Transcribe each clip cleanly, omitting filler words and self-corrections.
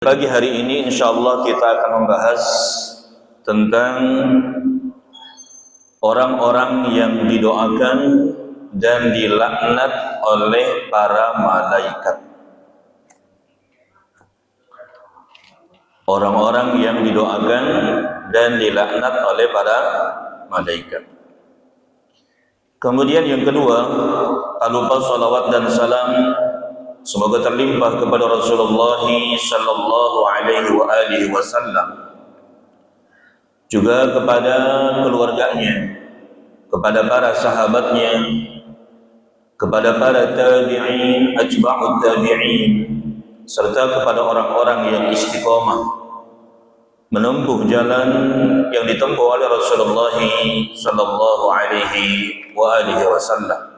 Pagi hari ini insyaallah kita akan membahas tentang orang-orang yang didoakan dan dilaknat oleh para malaikat. Orang-orang yang didoakan dan dilaknat oleh para malaikat. Kemudian yang kedua, tak lupa salawat dan salam semoga terlimpah kepada Rasulullah sallallahu alaihi wasallam, juga kepada keluarganya, kepada para sahabatnya, kepada para tabi'in, atba'ut tabi'in, serta kepada orang-orang yang istiqomah menempuh jalan yang ditempuh oleh Rasulullah sallallahu alaihi wasallam.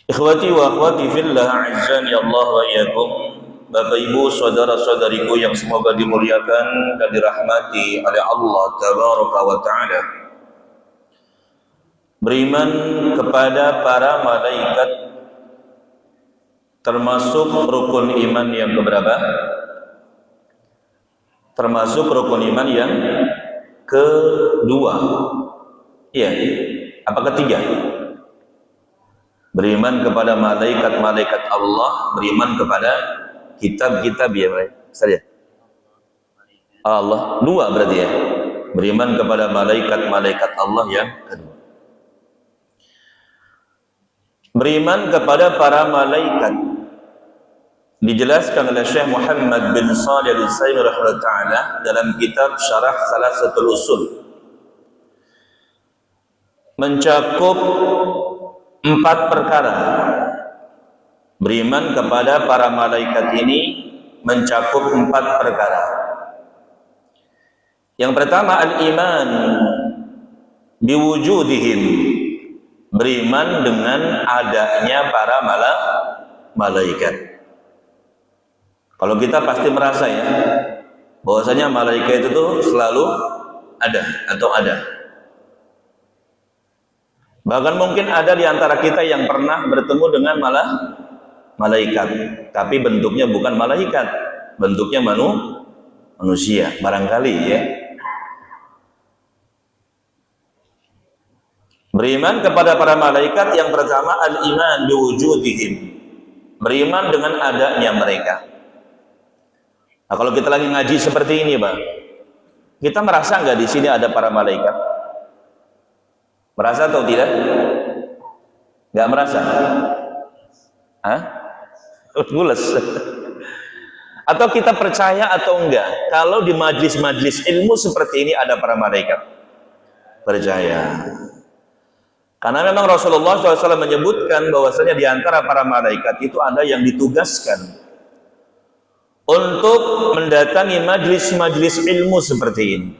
Ikhwati wa akhwati fillah, azzani Allah wa iyyakum. Bapak ibu saudara-saudariku yang semoga dimuliakan dan dirahmati oleh Allah tabaraka wa taala. Beriman kepada para malaikat termasuk rukun iman yang keberapa? Termasuk rukun iman yang kedua. Iya, apa ketiga? Beriman kepada malaikat-malaikat Allah, beriman kepada kitab-kitab ya, saja. Allah dua berarti ya. Beriman kepada malaikat-malaikat Allah yang kedua. Beriman kepada para malaikat dijelaskan oleh Syekh Muhammad bin Shalih Al-Utsaimin rahimahullah taala dalam kitab Syarah Salasatul Usul. Mencakup 4 perkara. Beriman kepada para malaikat ini mencakup 4 perkara. Yang pertama, al-iman biwujudihim, beriman dengan adanya para malaikat. Kalau kita pasti merasa ya, bahwasanya malaikat itu selalu ada atau ada. Bahkan mungkin ada di antara kita yang pernah bertemu dengan malaikat, tapi bentuknya bukan malaikat, bentuknya manusia, barangkali ya. Beriman kepada para malaikat yang pertama, al-iman biwujudihim, beriman dengan adanya mereka. Nah, kalau kita lagi ngaji seperti ini, Bang, kita merasa nggak di sini ada para malaikat? Merasa atau tidak? Nggak merasa? Hah? Mules. Atau kita percaya atau enggak kalau di majlis-majlis ilmu seperti ini ada para malaikat? Percaya. Karena memang Rasulullah SAW menyebutkan bahwasanya di antara para malaikat itu ada yang ditugaskan untuk mendatangi majlis-majlis ilmu seperti ini.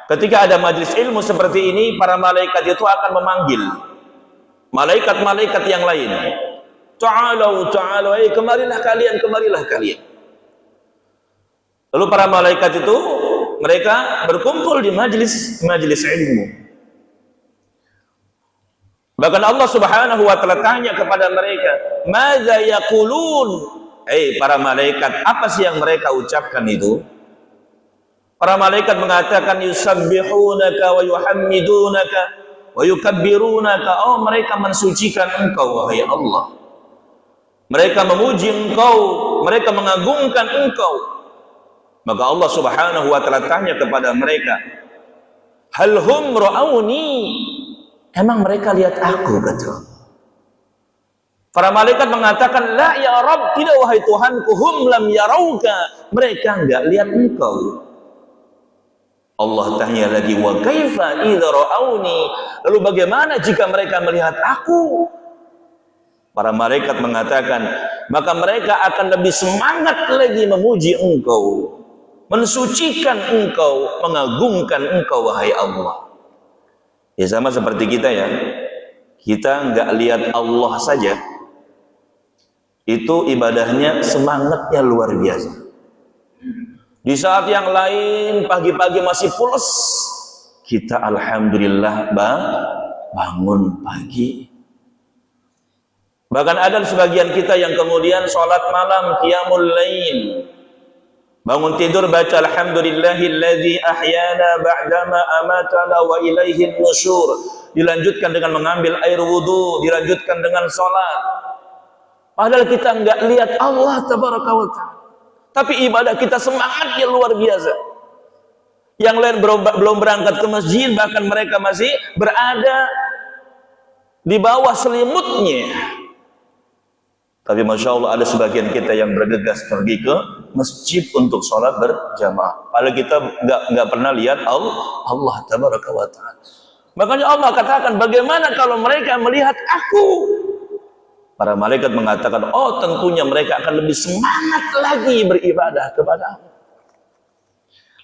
Ketika ada majlis ilmu seperti ini, para malaikat itu akan memanggil malaikat-malaikat yang lain. Ta'alau, kemarilah kalian. Lalu para malaikat itu mereka berkumpul di majlis ilmu. Bahkan Allah Subhanahu wa taala tanya kepada mereka, "Madza yaqulun?" Para malaikat, apa sih yang mereka ucapkan itu? Para malaikat mengatakan, yusabbihunaka wa yuhammidunaka wa yukabbirunaka. Oh, mereka mensucikan engkau wahai Allah. Mereka memuji engkau, mereka mengagungkan engkau. Maka Allah Subhanahu wa taala tanya kepada mereka, hal hum ra'auni? Emang mereka lihat aku, kata. Para malaikat mengatakan, la ya Rabb, tidak wahai Tuhanku, hum lam yarauka. Mereka enggak lihat engkau. Allah tanya lagi, wa kaifa idza ra'auni? Lalu bagaimana jika mereka melihat aku? Para malaikat mengatakan, maka mereka akan lebih semangat lagi memuji engkau, mensucikan engkau, mengagungkan engkau wahai Allah. Ya sama seperti kita ya. Kita enggak lihat Allah saja, itu ibadahnya semangatnya luar biasa. Di saat yang lain pagi-pagi masih pules, kita alhamdulillah bangun pagi. Bahkan ada sebagian kita yang kemudian sholat malam, qiyamul lail, bangun tidur baca alhamdulillahilladzi ahyana ba'dama amatana wa ilaihin nusyur, dilanjutkan dengan mengambil air wudu, dilanjutkan dengan sholat. Padahal kita enggak lihat Allah tabaraka wa ta'ala, tapi ibadah kita semangatnya luar biasa. Yang lain belum berangkat ke masjid, bahkan mereka masih berada di bawah selimutnya. Tapi Masya Allah ada sebagian kita yang bergegas pergi ke masjid untuk sholat berjamaah. Padahal kita nggak pernah lihat Allah tabaraka wa ta'ala. Makanya Allah katakan, bagaimana kalau mereka melihat aku? Para malaikat mengatakan, oh tentunya mereka akan lebih semangat lagi beribadah kepada aku.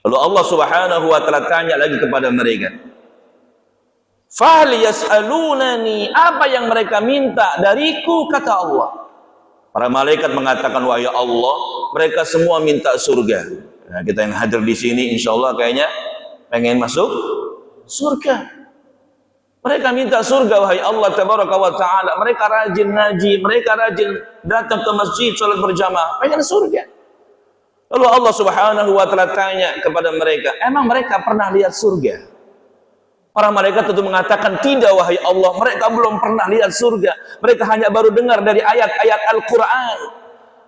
Lalu Allah subhanahu wa ta'ala tanya lagi kepada mereka, fal yas'alunani, apa yang mereka minta dariku, kata Allah. Para malaikat mengatakan, wahai Allah, mereka semua minta surga. Nah, kita yang hadir di sini insya Allah kayaknya pengen masuk surga. Mereka minta surga, wahai Allah tabaraka wa ta'ala. Mereka rajin ngaji, mereka rajin datang ke masjid sholat berjamaah, pengen surga. Lalu Allah subhanahu wa ta'ala tanya kepada mereka, emang mereka pernah lihat surga? Para malaikat tentu mengatakan, tidak wahai Allah, mereka belum pernah lihat surga. Mereka hanya baru dengar dari ayat-ayat Al-Quran.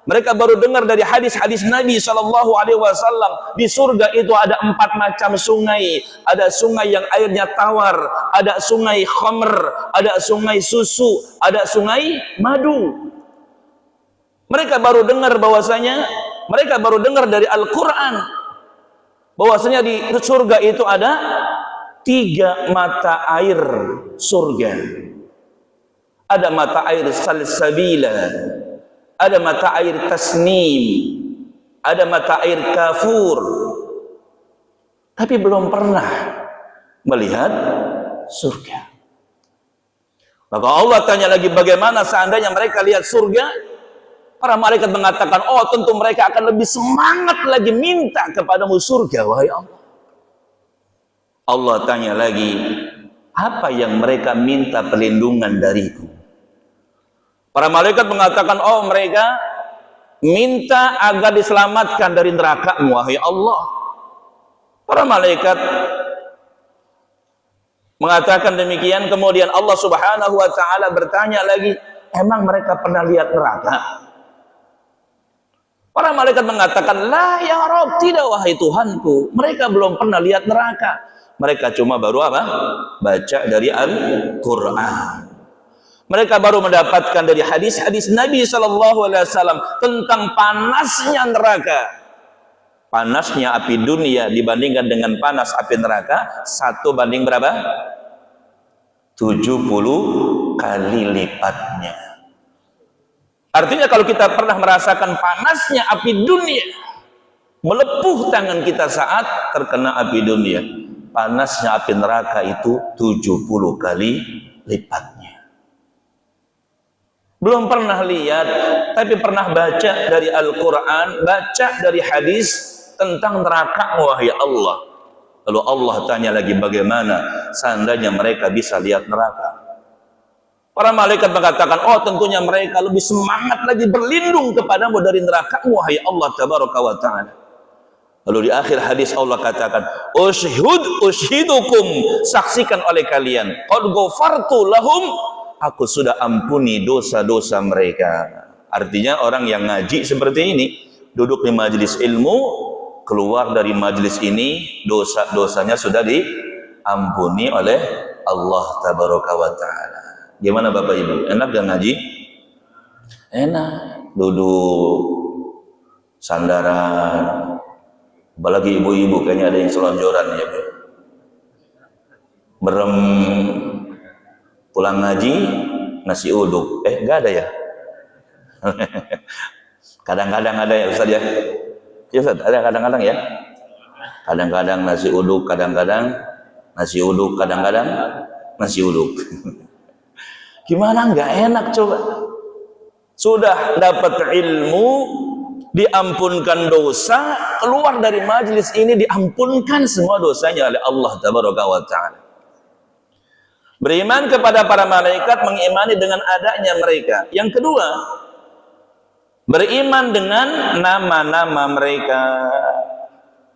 Mereka baru dengar dari hadis-hadis Nabi SAW. Di surga itu ada 4 macam sungai. Ada sungai yang airnya tawar, ada sungai khamr, ada sungai susu, ada sungai madu. Mereka baru dengar bahwasanya, mereka baru dengar dari Al-Quran bahwasanya di surga itu ada 3 mata air surga. Ada mata air salsabila, ada mata air tasnim, ada mata air kafur. Tapi belum pernah melihat surga. Maka Allah tanya lagi, bagaimana seandainya mereka lihat surga? Para malaikat mengatakan, oh tentu mereka akan lebih semangat lagi minta kepadamu surga, wahai Allah. Allah tanya lagi, apa yang mereka minta perlindungan dariku? Para malaikat mengatakan, oh mereka minta agar diselamatkan dari neraka-Mu, wahai Allah. Para malaikat mengatakan demikian, kemudian Allah subhanahu wa ta'ala bertanya lagi, emang mereka pernah lihat neraka? Para malaikat mengatakan, la ya Rabb, tidak wahai Tuhanku, mereka belum pernah lihat neraka. Mereka cuma baru apa? Baca dari Al-Quran. Mereka baru mendapatkan dari hadis-hadis Nabi SAW tentang panasnya neraka. Panasnya api dunia dibandingkan dengan panas api neraka, 1 banding berapa? 70 kali lipatnya. Artinya kalau kita pernah merasakan panasnya api dunia, melepuh tangan kita saat terkena api dunia, panasnya api neraka itu 70 kali lipatnya. Belum pernah lihat, tapi pernah baca dari Al-Quran, baca dari hadis tentang neraka, wahai Allah. Lalu Allah tanya lagi, bagaimana seandainya mereka bisa lihat neraka? Para malaikat mengatakan, oh tentunya mereka lebih semangat lagi berlindung kepadamu dari neraka, wahai Allah tabaraka wa ta'ala. Lalu di akhir hadis Allah katakan, ushidukum, saksikan oleh kalian, qad ghafartu lahum, aku sudah ampuni dosa-dosa mereka. Artinya orang yang ngaji seperti ini, duduk di majelis ilmu, keluar dari majelis ini, dosa-dosanya sudah diampuni oleh Allah tabaraka wa ta'ala. Gimana Bapak Ibu? Enak gak ngaji? Enak. Duduk, sandaran. Apalagi ibu-ibu kayaknya ada yang selonjoran ya, Bu. Berem, pulang ngaji, nasi uduk. Enggak ada ya? Kadang-kadang ada ya Ustaz ya? Ya Ustaz, ada kadang-kadang ya? Kadang-kadang nasi uduk, kadang-kadang nasi uduk, kadang-kadang nasi uduk. Gimana nggak enak coba? Sudah dapat ilmu, diampunkan dosa, keluar dari majelis ini diampunkan semua dosanya oleh Allah tabaraka wa ta'ala. Beriman kepada para malaikat, mengimani dengan adanya mereka. Yang kedua, beriman dengan nama-nama mereka.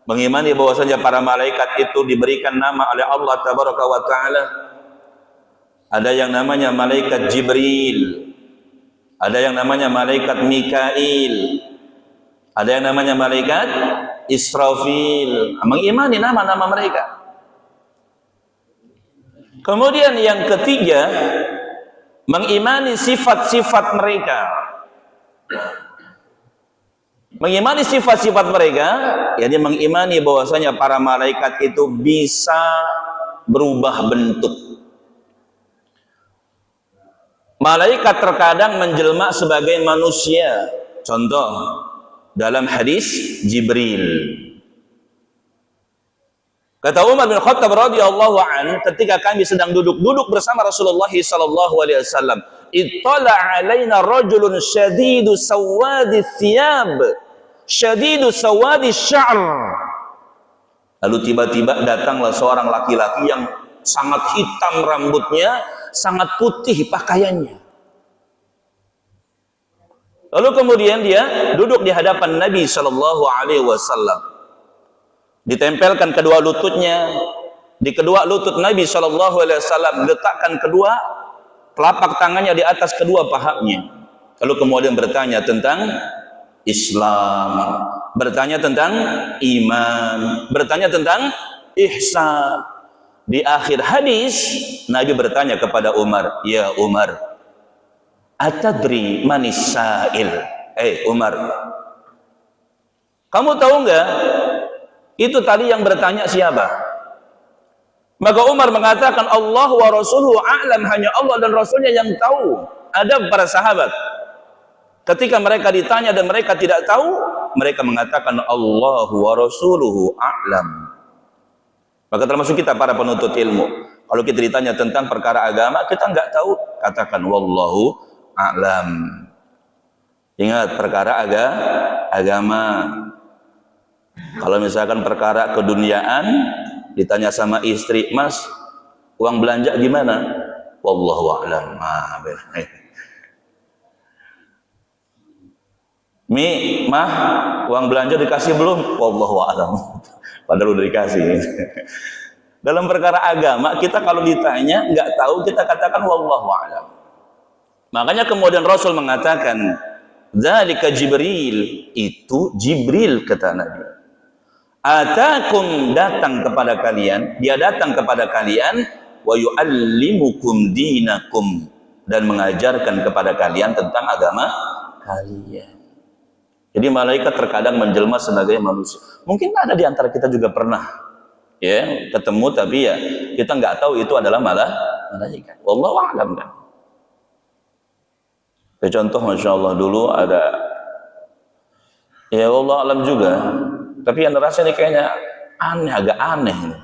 Mengimani bahwasanya para malaikat itu diberikan nama oleh Allah Tabaraka wa Ta'ala. Ada yang namanya malaikat Jibril, ada yang namanya malaikat Mikail, ada yang namanya malaikat Israfil. Mengimani nama-nama mereka. Kemudian yang ketiga, mengimani sifat-sifat mereka. Mengimani sifat-sifat mereka, yakni mengimani bahwasanya para malaikat itu bisa berubah bentuk. Malaikat terkadang menjelma sebagai manusia. Contoh dalam hadis Jibril. Kata Umar bin Khattab radhiyallahu an, ketika kami sedang duduk bersama Rasulullah sallallahu alaihi wasallam, ittala alaina rajulun syadidu sawadi thiyab, syadidu sawadi sya'r. Lalu tiba-tiba datanglah seorang laki-laki yang sangat hitam rambutnya, sangat putih pakaiannya. Lalu kemudian dia duduk di hadapan Nabi sallallahu alaihi wasallam. Ditempelkan kedua lututnya di kedua lutut Nabi sallallahu alaihi wasallam, diletakkan kedua telapak tangannya di atas kedua pahanya. Lalu kemudian bertanya tentang Islam, bertanya tentang iman, bertanya tentang ihsan. Di akhir hadis Nabi bertanya kepada Umar, "Ya Umar, atadri manis sa'il?" Umar, kamu tahu enggak itu tadi yang bertanya siapa? Maka Umar mengatakan, Allah wa rasuluhu a'lam, hanya Allah dan Rasulnya yang tahu. Ada para sahabat, ketika mereka ditanya dan mereka tidak tahu, mereka mengatakan Allah wa rasuluhu a'lam. Maka termasuk kita para penuntut ilmu, kalau kita ditanya tentang perkara agama, kita nggak tahu, katakan wallahu a'lam. Ingat, perkara agama. Kalau misalkan perkara keduniaan, ditanya sama istri, "Mas, uang belanja gimana?" Wallahu a'lam. Mah, uang belanja dikasih belum? Wallahu a'lam. Padahal udah dikasih. Dalam perkara agama, kita kalau ditanya nggak tahu, kita katakan wallahu a'lam. Makanya kemudian Rasul mengatakan, "Dzalika Jibril," itu Jibril, kata Nabi. Atakum, datang kepada kalian, dia datang kepada kalian, wa yu'allimukum dinakum, dan mengajarkan kepada kalian tentang agama kalian. Jadi malaikat terkadang menjelma sebagai manusia. Mungkin ada di antara kita juga pernah ya ketemu, tapi ya kita nggak tahu itu adalah malaikat. Wallahu a'lam. Contoh, masya Allah, dulu ada, ya Allah alam juga, tapi yang rasanya kayaknya aneh, agak aneh ini.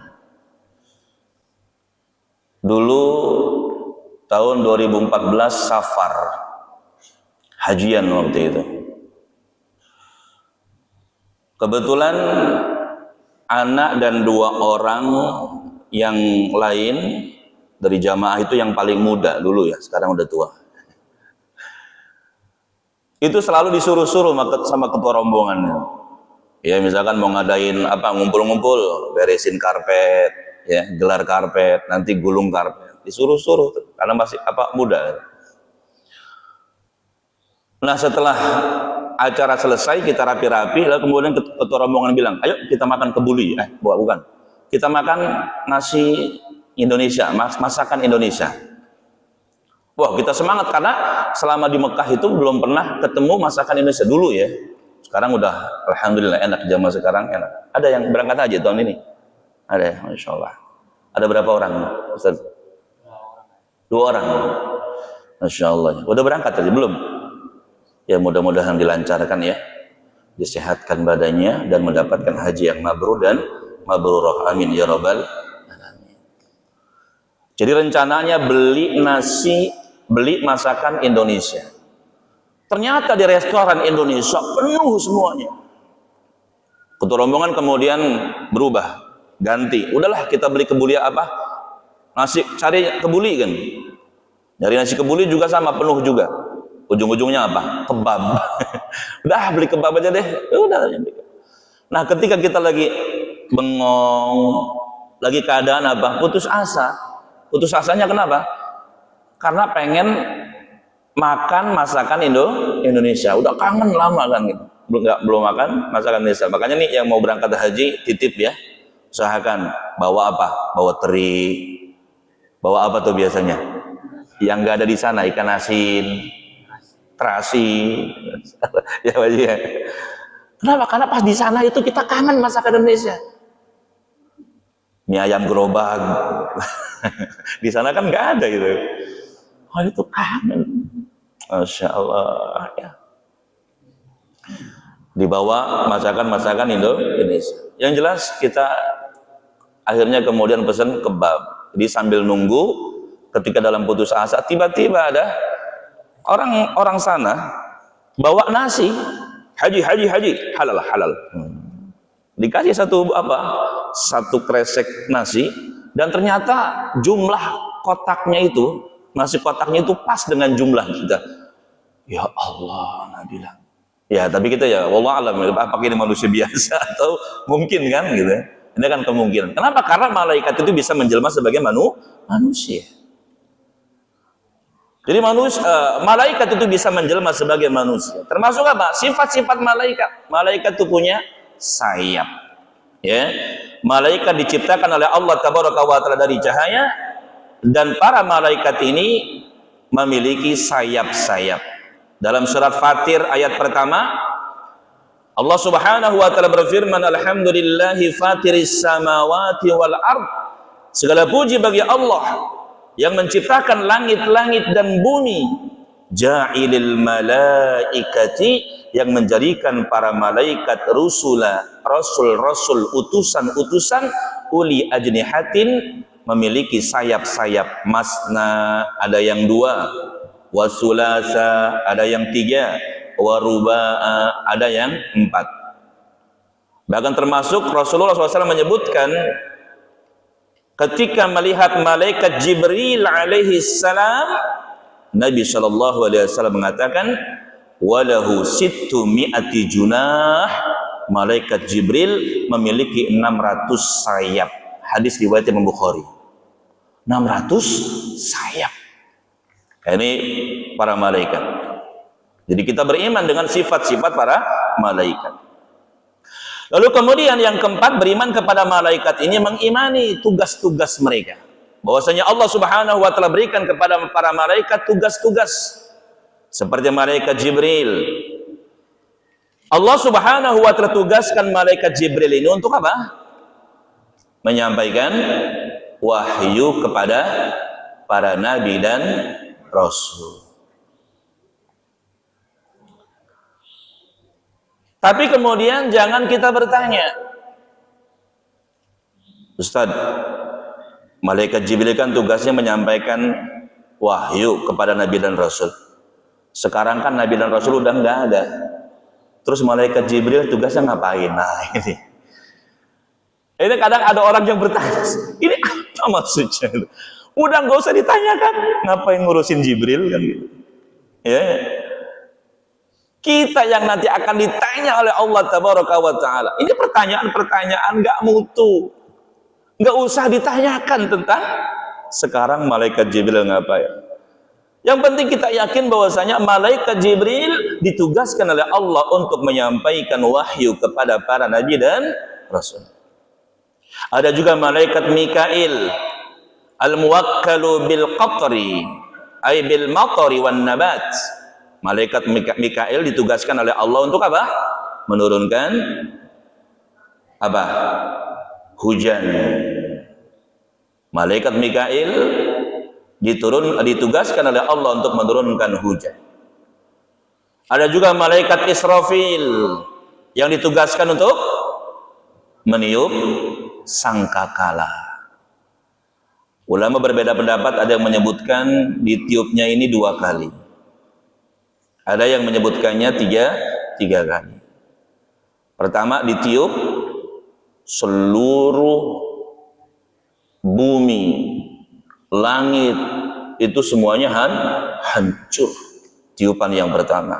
Dulu tahun 2014 Safar, hajian waktu itu. Kebetulan anak dan 2 orang yang lain dari jamaah itu yang paling muda dulu ya, sekarang udah tua. Itu selalu disuruh-suruh sama ketua rombongannya. Ya misalkan mau ngadain apa, ngumpul-ngumpul, beresin karpet, ya gelar karpet, nanti gulung karpet, disuruh-suruh karena masih muda. Nah setelah acara selesai, kita rapi-rapi, lalu kemudian ketua rombongan bilang, "Ayo kita makan kebuli." Bukan, kita makan nasi Indonesia, masakan Indonesia. Wah, kita semangat karena selama di Mekah itu belum pernah ketemu masakan Indonesia dulu ya. Sekarang udah alhamdulillah enak, zaman sekarang enak. Ada yang berangkat haji tahun ini? Ada ya, masya Allah. Ada berapa orang, Ustaz? 2 orang. Masya Allah. Udah berangkat tadi belum? Ya mudah-mudahan dilancarkan ya, disehatkan badannya dan mendapatkan haji yang mabrur dan mabrurah. Amin ya rabbal alamin. Jadi rencananya beli masakan Indonesia. Ternyata di restoran Indonesia penuh semuanya. Ketua rombongan kemudian berubah, ganti. Udahlah kita beli kebuli Nasi cari kebuli kan. Nyari nasi kebuli juga sama, penuh juga. Ujung-ujungnya apa? Kebab. Udah beli kebab aja deh. Udah. Nah, ketika kita lagi bengong, lagi keadaan apa? Putus asa. Putus asanya kenapa? Karena pengen makan masakan Indonesia. Udah kangen lama kan gitu. Belum makan masakan Indonesia. Makanya nih yang mau berangkat haji titip ya. Usahakan bawa apa? Bawa teri. Bawa apa tuh biasanya? Yang nggak ada di sana, ikan asin, terasi. Ya, ya. Kenapa? Karena pas di sana itu kita kangen masakan Indonesia. Mie ayam gerobak. Di sana kan nggak ada gitu. Oh, itu kangen. Masya Allah ya. Dibawa masakan-masakan Indonesia. Yang jelas kita akhirnya kemudian pesan kebab. Jadi sambil nunggu, ketika dalam putus asa, tiba-tiba ada orang sana bawa nasi. Haji, halal. Dikasih satu kresek nasi, dan ternyata jumlah kotaknya itu, nasi kotaknya itu pas dengan jumlah kita. Ya Allah, Nabi bilang. Ya, tapi kita ya, wallah alam, apakah ini manusia biasa atau mungkin kan gitu. Ini kan kemungkinan. Kenapa? Karena malaikat itu bisa menjelma sebagai manusia. Jadi malaikat itu bisa menjelma sebagai manusia. Termasuk apa? Sifat-sifat malaikat. Malaikat itu punya sayap. Ya. Malaikat diciptakan oleh Allah Tabaraka wa Ta'ala dari cahaya, dan para malaikat ini memiliki sayap-sayap. Dalam surat Fatir ayat pertama, Allah Subhanahu wa Ta'ala berfirman, alhamdulillahi fatiris samawati wal ard. Segala puji bagi Allah yang menciptakan langit-langit dan bumi, ja'ilil malaikati, yang menjadikan para malaikat rasul, utusan-utusan, uli ajnihatin, memiliki sayap-sayap, masna, ada yang 2, wasulasa, ada yang 3, waruba'a, ada yang 4. Bahkan termasuk Rasulullah SAW menyebutkan ketika melihat malaikat Jibril alaihi salam, Nabi SAW mengatakan, walahu sittu mi'ati junah, malaikat Jibril memiliki 600 sayap. Hadis riwayat Imam Bukhari. 600 sayap. Ini para malaikat. Jadi kita beriman dengan sifat-sifat para malaikat. Lalu kemudian yang keempat, beriman kepada malaikat ini mengimani tugas-tugas mereka. Bahwasanya Allah Subhanahu wa Ta'ala berikan kepada para malaikat tugas-tugas. Seperti malaikat Jibril. Allah Subhanahu wa Ta'ala tugaskan malaikat Jibril ini untuk apa? Menyampaikan wahyu kepada para nabi dan rasul. Tapi kemudian jangan kita bertanya, Ustaz, malaikat Jibril kan tugasnya menyampaikan wahyu kepada nabi dan rasul. Sekarang kan nabi dan rasul udah nggak ada. Terus malaikat Jibril tugasnya ngapain? Nah ini kadang ada orang yang bertanya, ini apa maksudnya? Udah nggak usah ditanyakan, ngapain ngurusin Jibril kan gitu. Ya. Kita yang nanti akan ditanya oleh Allah Tabaraka wa Ta'ala. Ini pertanyaan-pertanyaan nggak mutu. Nggak usah ditanyakan tentang sekarang malaikat Jibril ngapain. Yang penting kita yakin bahwasanya malaikat Jibril ditugaskan oleh Allah untuk menyampaikan wahyu kepada para nabi dan rasul. Ada juga malaikat Mikail, al-muwakkalu bil qatri, ay bil matari wan nabat. Malaikat Mikail ditugaskan oleh Allah untuk apa? Menurunkan apa? Hujan. Malaikat Mikail ditugaskan oleh Allah untuk menurunkan hujan. Ada juga malaikat Israfil yang ditugaskan untuk meniup sangkakala. Ulama berbeda pendapat, ada yang menyebutkan ditiupnya ini 2 kali. Ada yang menyebutkannya tiga kali. Pertama, ditiup seluruh bumi langit itu semuanya hancur. Tiupan yang pertama.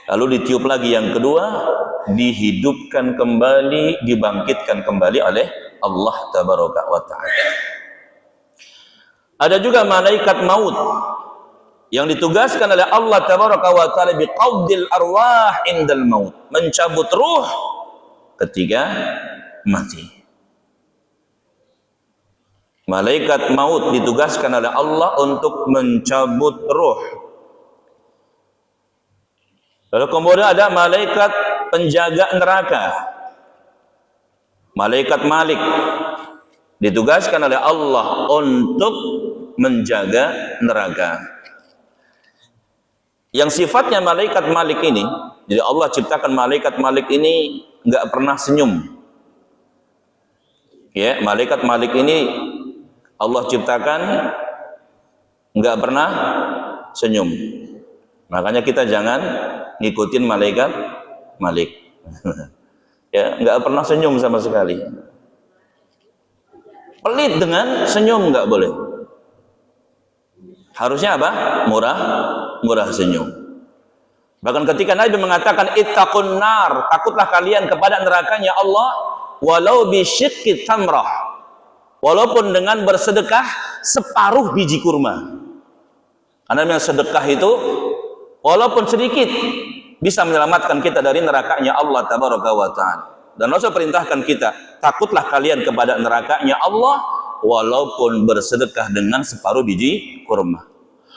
Lalu ditiup lagi yang kedua, dihidupkan kembali, dibangkitkan kembali oleh Allah tabaraka wa ta'ala. Ada juga malaikat maut yang ditugaskan oleh Allah tabaraka wa ta'ala biqabdil arwah indal maut, mencabut ruh ketika mati. Malaikat maut ditugaskan oleh Allah untuk mencabut ruh. Lalu kemudian ada malaikat penjaga neraka, malaikat Malik, ditugaskan oleh Allah untuk menjaga neraka. Yang sifatnya malaikat Malik ini, jadi Allah ciptakan malaikat Malik ini nggak pernah senyum. Ya, malaikat Malik ini Allah ciptakan nggak pernah senyum. Makanya kita jangan ngikutin malaikat Malik. Ya, nggak pernah senyum sama sekali. Pelit dengan senyum nggak boleh. Harusnya apa? Murah senyum. Bahkan ketika Nabi mengatakan ittaqun nar, takutlah kalian kepada nerakanya Allah, walau bisyiqqi tamrah, walaupun dengan bersedekah separuh biji kurma. Karena yang sedekah itu walaupun sedikit bisa menyelamatkan kita dari nerakanya Allah tabaraka wa ta'ala. Dan Rasul perintahkan kita, takutlah kalian kepada nerakanya Allah walaupun bersedekah dengan separuh biji kurma.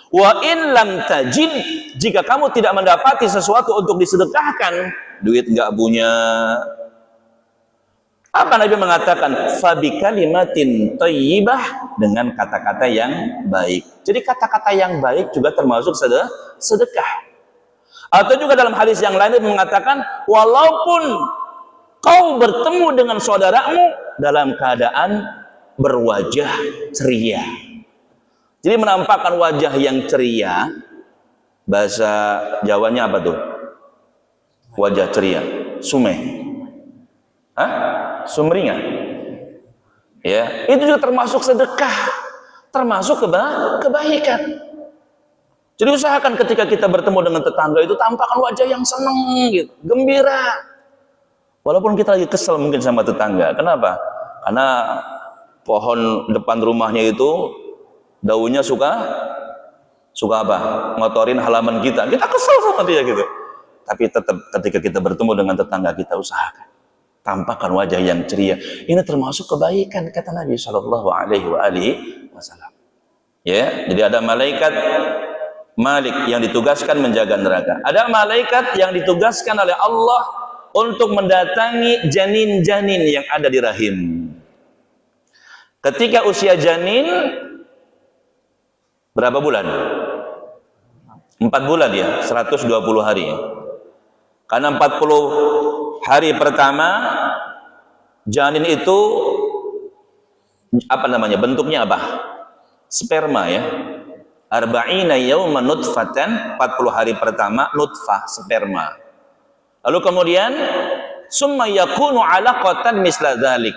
Wa in lam tajid, jika kamu tidak mendapati sesuatu untuk disedekahkan, duit nggak punya, apa Nabi mengatakan? Fabi kalimatin thayyibah, dengan kata-kata yang baik. Jadi kata-kata yang baik juga termasuk sedekah. Atau juga dalam hadis yang lain mengatakan, walaupun kau bertemu dengan saudaramu dalam keadaan berwajah ceria. Jadi menampakkan wajah yang ceria, bahasa Jawanya apa tuh? Wajah ceria, sumeh. Sumringah. Ya, itu juga termasuk sedekah, termasuk kebaikan. Jadi usahakan ketika kita bertemu dengan tetangga itu tampakkan wajah yang senang, gitu, gembira. Walaupun kita lagi kesel mungkin sama tetangga. Kenapa? Karena pohon depan rumahnya itu daunnya suka apa? Ngotorin halaman kita. Kita kesel sama dia gitu. Tapi tetap ketika kita bertemu dengan tetangga kita, usahakan tampakkan wajah yang ceria. Ini termasuk kebaikan kata Nabi Shallallahu Alaihi Wasallam. Ya, jadi ada malaikat Malik yang ditugaskan menjaga neraka. Ada malaikat yang ditugaskan oleh Allah untuk mendatangi janin-janin yang ada di rahim. Ketika usia janin berapa bulan? 4 bulan ya, 120 hari. Karena 40 hari pertama janin itu apa namanya? Bentuknya apa? Sperma ya. Arba'ina yawman nutfatan, 40 hari pertama nutfah, sperma. Lalu kemudian summa yakunu 'alaqatan misla dzalik.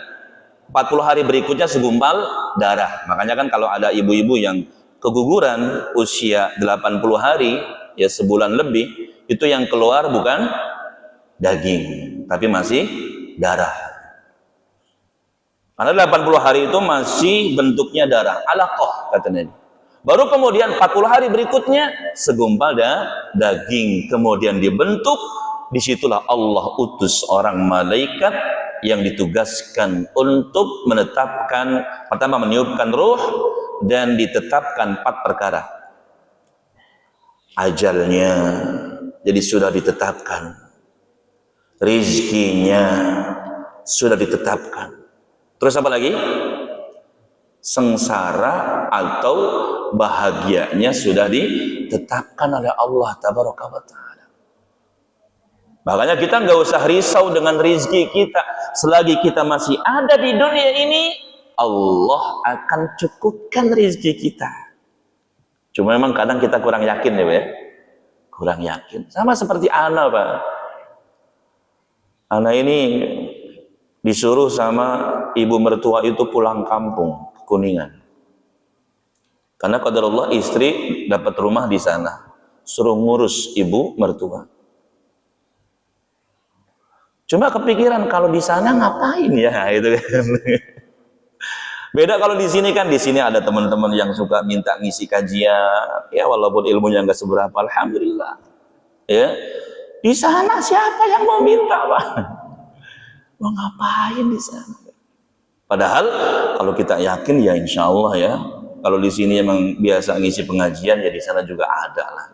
40 hari berikutnya segumpal darah. Makanya kan kalau ada ibu-ibu yang keguguran usia 80 hari, ya sebulan lebih, itu yang keluar bukan daging, tapi masih darah. Karena 80 hari itu masih bentuknya darah, alaqah kata Nabi. Baru kemudian 40 hari berikutnya segumpal daging, kemudian dibentuk. Disitulah Allah utus orang malaikat yang ditugaskan untuk menetapkan, pertama meniupkan ruh, dan ditetapkan 4 perkara. Ajalnya, jadi sudah ditetapkan. Rizkinya sudah ditetapkan. Terus apa lagi? Sengsara atau bahagianya sudah ditetapkan oleh Allah tabaraka wa ta'ala. Makanya kita nggak usah risau dengan rizki kita. Selagi kita masih ada di dunia ini, Allah akan cukupkan rizki kita. Cuma memang kadang kita kurang yakin ya, Pak. Kurang yakin. Sama seperti Ana, Pak. Ana ini disuruh sama ibu mertua itu pulang kampung, Kuningan. Karena qadarullah istri dapat rumah di sana, suruh ngurus ibu mertua. Cuma kepikiran kalau di sana ngapain ya, itu kan. Beda kalau di sini kan, di sini ada teman-teman yang suka minta ngisi kajian, ya walaupun ilmunya nggak seberapa, alhamdulillah. Ya, di sana siapa yang mau minta, Pak? Mau ngapain di sana? Padahal kalau kita yakin ya insya Allah ya, kalau di sini emang biasa ngisi pengajian ya di sana juga ada lah.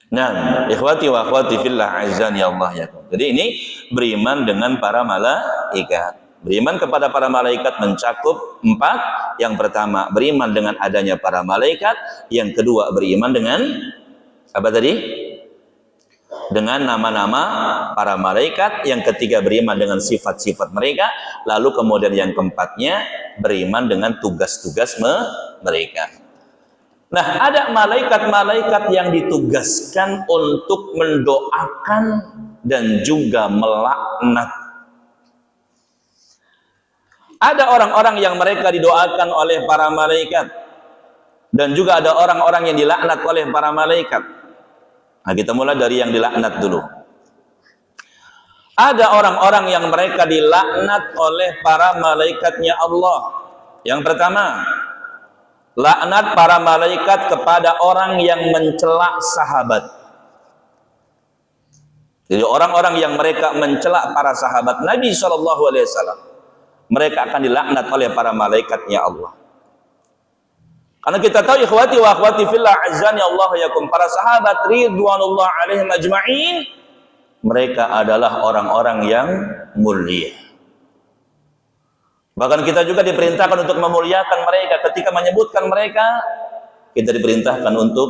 Nah, ikhwati wa akhwati fillah azan ya Allah ya. Jadi ini beriman dengan para malaikat. Beriman kepada para malaikat mencakup 4. Yang pertama, beriman dengan adanya para malaikat. Yang kedua, beriman dengan apa tadi? Dengan nama-nama para malaikat. Yang ketiga, beriman dengan sifat-sifat mereka. Lalu kemudian yang keempatnya, beriman dengan tugas-tugas mereka. Nah, ada malaikat-malaikat yang ditugaskan untuk mendoakan dan juga melaknat. Ada orang-orang yang mereka didoakan oleh para malaikat, dan juga ada orang-orang yang dilaknat oleh para malaikat. Nah, kita mulai dari yang dilaknat dulu. Ada orang-orang yang mereka dilaknat oleh para malaikatnya Allah. Yang pertama, laknat para malaikat kepada orang yang mencela sahabat. Jadi orang-orang yang mereka mencela para sahabat Nabi SAW, mereka akan dilaknat oleh para malaikatnya Allah. Karena kita tahu ikhwati wa akhwati fillah azani Allah yakum, para sahabat ridwanullah alaihim ajma'in, mereka adalah orang-orang yang mulia. Bahkan kita juga diperintahkan untuk memuliakan mereka. Ketika menyebutkan mereka, kita diperintahkan untuk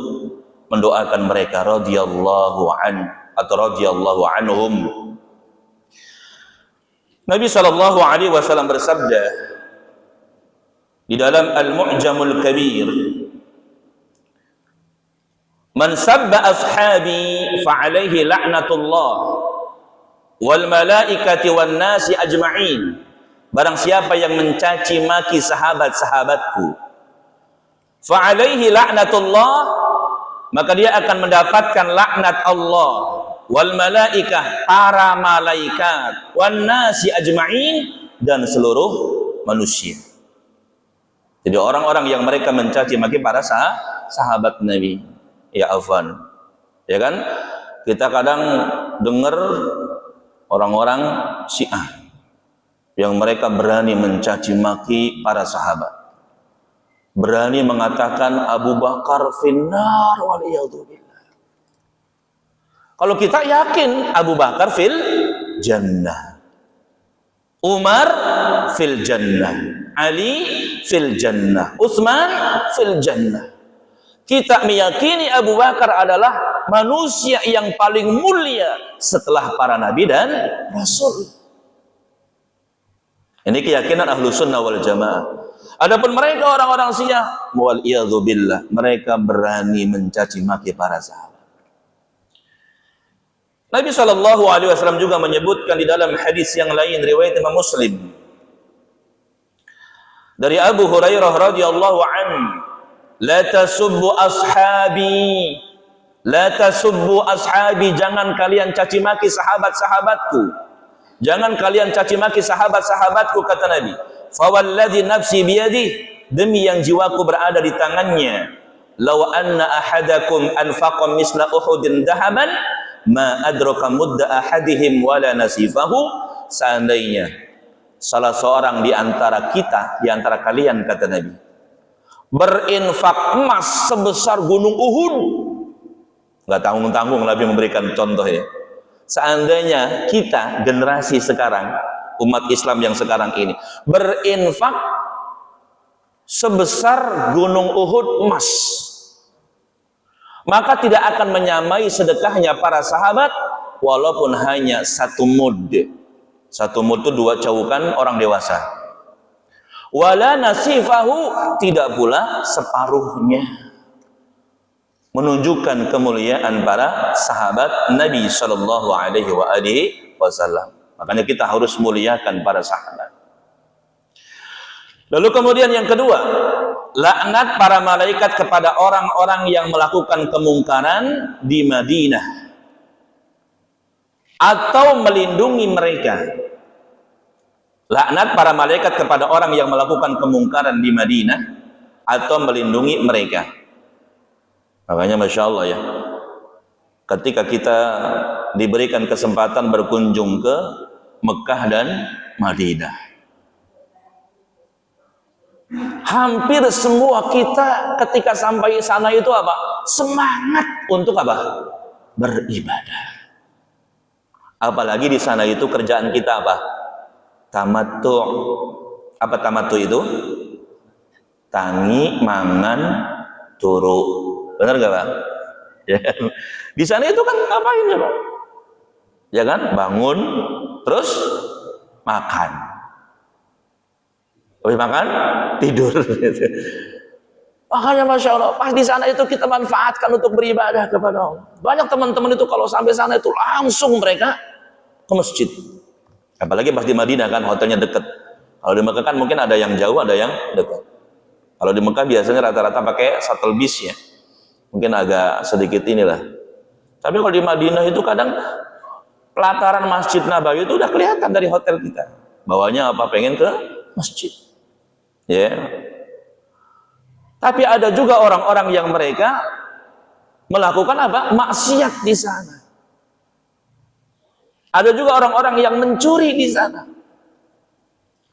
mendoakan mereka radhiyallahu an atau radhiyallahu anhum. Nabi SAW bersabda di dalam Al-Mu'jamul Kabir, "Man sabba ashabi fa'alaihi la'natullah wal malaikati wan nasi ajma'in." Barang siapa yang mencaci maki sahabat-sahabatku, fa'alaihi la'natullah, maka dia akan mendapatkan laknat Allah, wal malaikah, para malaikat, wan nasi ajma'in, dan seluruh manusia. Jadi orang-orang yang mereka mencaci maki para sahabat Nabi, ya afwan, ya kan? Kita kadang dengar orang-orang Syiah yang mereka berani mencaci maki para sahabat, berani mengatakan Abu Bakar finnar waliyadzubillah. Kalau kita yakin Abu Bakar fil jannah, Umar fil jannah, Ali fil jannah, Utsman fil jannah. Kita meyakini Abu Bakar adalah manusia yang paling mulia setelah para nabi dan rasul. Ini keyakinan ahlu sunnah wal jamaah. Adapun mereka orang-orang Syiah, wal iyadzubillah, mereka berani mencaci maki para sahabat. Nabi SAW juga menyebutkan di dalam hadis yang lain riwayat Imam Muslim dari Abu Hurairah radhiyallahu anhu, la tasubbu ashabi, la tasubbu ashabi, jangan kalian caci maki sahabat-sahabatku. Jangan kalian caci maki sahabat-sahabatku, kata Nabi. Fawalladzi nafsi biyadih, demi yang jiwaku berada di tangannya, law anna ahadakum anfaqa misla Uhudin dahaban ma adraka mudda ahadihim wala nasifahu, seandainya salah seorang di antara kita, di antara kalian, kata Nabi, berinfak emas sebesar gunung Uhud, nggak tanggung-tanggung Nabi memberikan contoh ya. Seandainya kita, generasi sekarang, umat Islam yang sekarang ini, berinfak sebesar gunung Uhud emas, maka tidak akan menyamai sedekahnya para sahabat, walaupun hanya 1 mud. 1 mud itu 2 cawukan orang dewasa. Wala nasifahu, tidak pula separuhnya. Menunjukkan kemuliaan para sahabat Nabi Shallallahu Alaihi Wasallam. Makanya kita harus muliakan para sahabat. Lalu kemudian yang kedua, laknat para malaikat kepada orang-orang yang melakukan kemungkaran di Madinah atau melindungi mereka. Laknat para malaikat kepada orang yang melakukan kemungkaran di Madinah atau melindungi mereka. Makanya Masya Allah ya, ketika kita diberikan kesempatan berkunjung ke Mekah dan Madinah, hampir semua kita ketika sampai sana itu apa? Semangat untuk apa? Beribadah. Apalagi di sana itu kerjaan kita apa? Tamattu. Apa tamattu itu? Tangi, mangan, turu. Benar nggak Pak? Ya. Di sana itu kan ngapain ya Pak? Ya kan? Bangun, terus makan. Habis makan, tidur. Makanya Masya Allah, pas di sana itu kita manfaatkan untuk beribadah kepada Allah. Banyak teman-teman itu kalau sampai sana itu langsung mereka ke masjid. Apalagi pas di Madinah kan hotelnya dekat. Kalau di Mekah kan mungkin ada yang jauh, ada yang dekat. Kalau di Mekah biasanya rata-rata pakai shuttle bis ya. Mungkin agak sedikit inilah. Tapi kalau di Madinah itu kadang pelataran Masjid Nabawi itu udah kelihatan dari hotel kita. Bawahnya apa? Pengen ke masjid. Ya. Tapi ada juga orang-orang yang mereka melakukan apa? Maksiat di sana. Ada juga orang-orang yang mencuri di sana.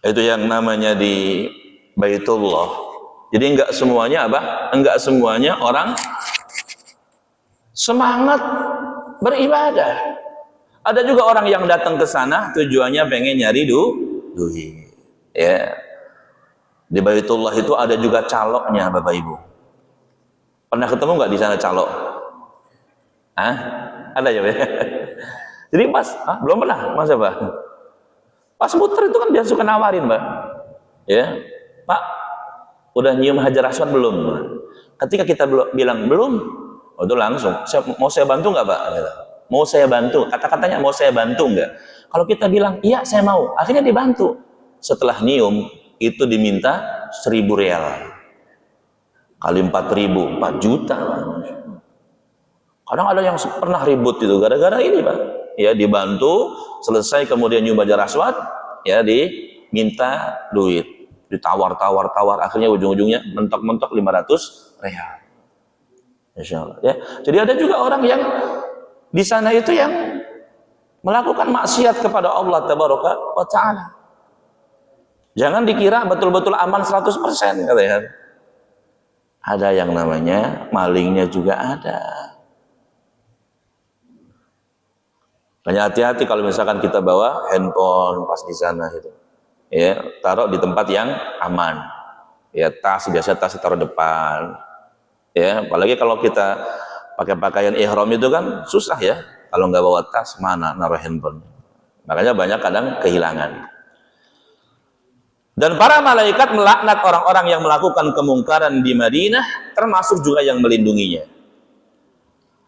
Itu yang namanya di Baitullah. Jadi enggak semuanya apa? Enggak semuanya orang semangat beribadah. Ada juga orang yang datang ke sana tujuannya pengen nyari duit. Ya. Di Baitullah itu ada juga caloknya Bapak Ibu. Pernah ketemu nggak di sana calok? Hah? Ada ya? Jadi pas, belum pernah, masa Pak? Pas muter itu kan dia suka nawarin Pak. Ya, Pak, udah nyium Hajar Aswad belum? Ketika kita bilang belum, oh itu langsung, mau saya bantu nggak Pak? Mau saya bantu, kata-katanya mau saya bantu nggak? Kalau kita bilang iya saya mau, akhirnya dibantu. Setelah nyium itu diminta 1.000 real kali 4.000, 4 juta. Kadang ada yang pernah ribut itu gara-gara ini Pak. Ya dibantu, selesai kemudian nyium Hajar Aswad, ya diminta duit, ditawar-tawar, akhirnya ujung-ujungnya mentok-mentok 500 real. Insya Allah. Ya. Jadi ada juga orang yang di sana itu yang melakukan maksiat kepada Allah Tabaraka wa Ta'ala. Jangan dikira betul-betul aman 100% katanya. Ada yang namanya malingnya juga ada. Banyak hati-hati kalau misalkan kita bawa handphone pas di sana itu. Ya, taruh di tempat yang aman. Ya, biasa tas taruh depan. Ya, apalagi kalau kita pakai pakaian ihram itu kan susah ya. Kalau nggak bawa tas, mana naruh handphone. Makanya banyak kadang kehilangan. Dan para malaikat melaknat orang-orang yang melakukan kemungkaran di Madinah, termasuk juga yang melindunginya.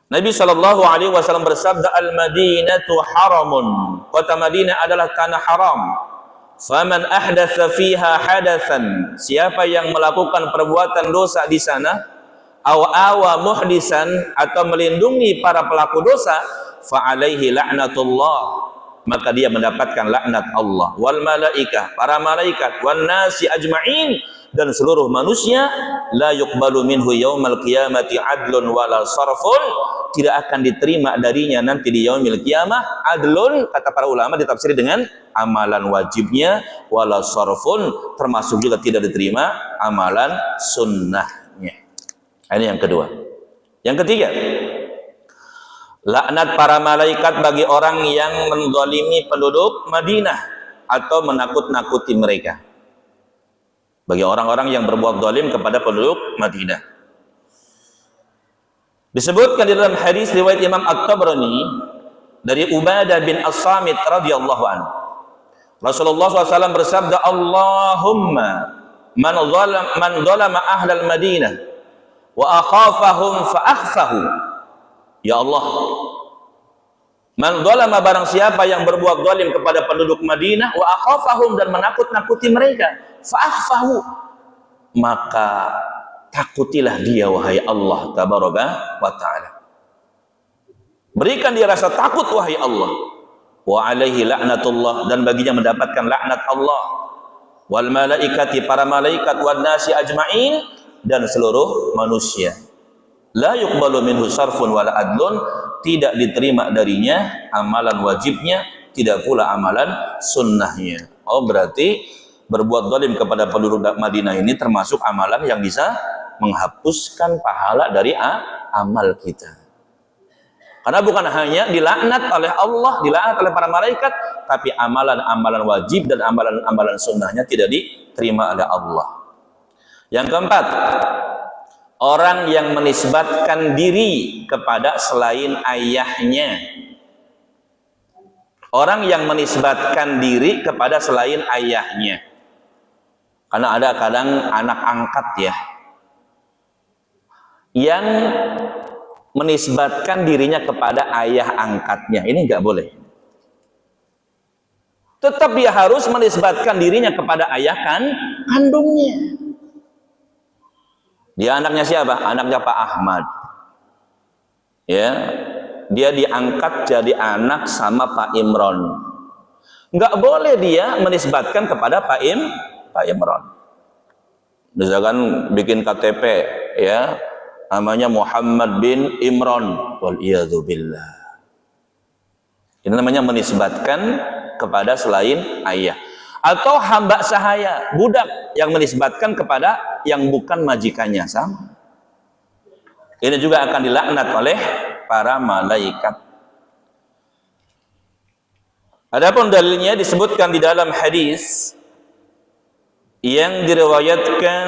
Nabi SAW bersabda, Al-Madinatu haramun. Kota Madinah adalah tanah haram. Faman ahdatsa fiha hadatsan. Siapa yang melakukan perbuatan dosa di sana, awa muhdisan, atau melindungi para pelaku dosa, fa'alaihi la'natullah. Maka dia mendapatkan laknat Allah, wal malaikah, para malaikat, wan nasi ajma'in, dan seluruh manusia. La yuqbalu minhu yaumal qiyamati adlun wala sarfun. Tidak akan diterima darinya nanti di yaumil qiyamah adlun, kata para ulama ditafsiri dengan amalan wajibnya, wala sarfun, termasuk juga tidak diterima amalan sunnahnya. Ini yang kedua. Yang ketiga, laknat para malaikat bagi orang yang menzalimi penduduk Madinah atau menakut-nakuti mereka. Bagi orang-orang yang berbuat zalim kepada penduduk Madinah. Disebutkan di dalam hadis riwayat Imam At-Tabrani dari Ubadah bin As-Samit radhiyallahu anhu. Rasulullah SAW bersabda, Allahumma man zalama ahlal Madinah wa akhafahum fa akhfahu. Ya Allah, man zalama, barang siapa yang berbuat zalim kepada penduduk Madinah, wa akhafahum, dan menakut-nakuti mereka, fa akhfahu, maka takutilah dia wahai Allah tabaraka wa ta'ala. Berikan dia rasa takut wahai Allah. Wa alaihi la'natullah, dan baginya mendapatkan laknat Allah. Wal malaikati, para malaikat, wan nasi ajma'in, dan seluruh manusia. La yuqbalu minhu sarfun wala adlun, tidak diterima darinya amalan wajibnya, tidak pula amalan sunnahnya. Oh, berarti berbuat zalim kepada penduduk Madinah ini termasuk amalan yang bisa menghapuskan pahala dari amal kita. Karena bukan hanya dilaknat oleh Allah, dilaknat oleh para malaikat, tapi amalan-amalan wajib dan amalan-amalan sunnahnya tidak diterima oleh Allah. Yang keempat, orang yang menisbatkan diri kepada selain ayahnya. Orang yang menisbatkan diri kepada selain ayahnya. Karena ada kadang anak angkat ya, yang menisbatkan dirinya kepada ayah angkatnya. Ini nggak boleh. Tetap dia harus menisbatkan dirinya kepada ayah kandungnya. Dia anaknya siapa? Anaknya Pak Ahmad. Ya, dia diangkat jadi anak sama Pak Imron. Nggak boleh dia menisbatkan kepada Pak Imron. Misalkan bikin KTP, ya, namanya Muhammad bin Imron, wal iyadzubillah. Ini namanya menisbatkan kepada selain ayah. Atau hamba sahaya, budak yang menisbatkan kepada yang bukan majikannya, sama. Ini juga akan dilaknat oleh para malaikat. Adapun dalilnya disebutkan di dalam hadis yang diriwayatkan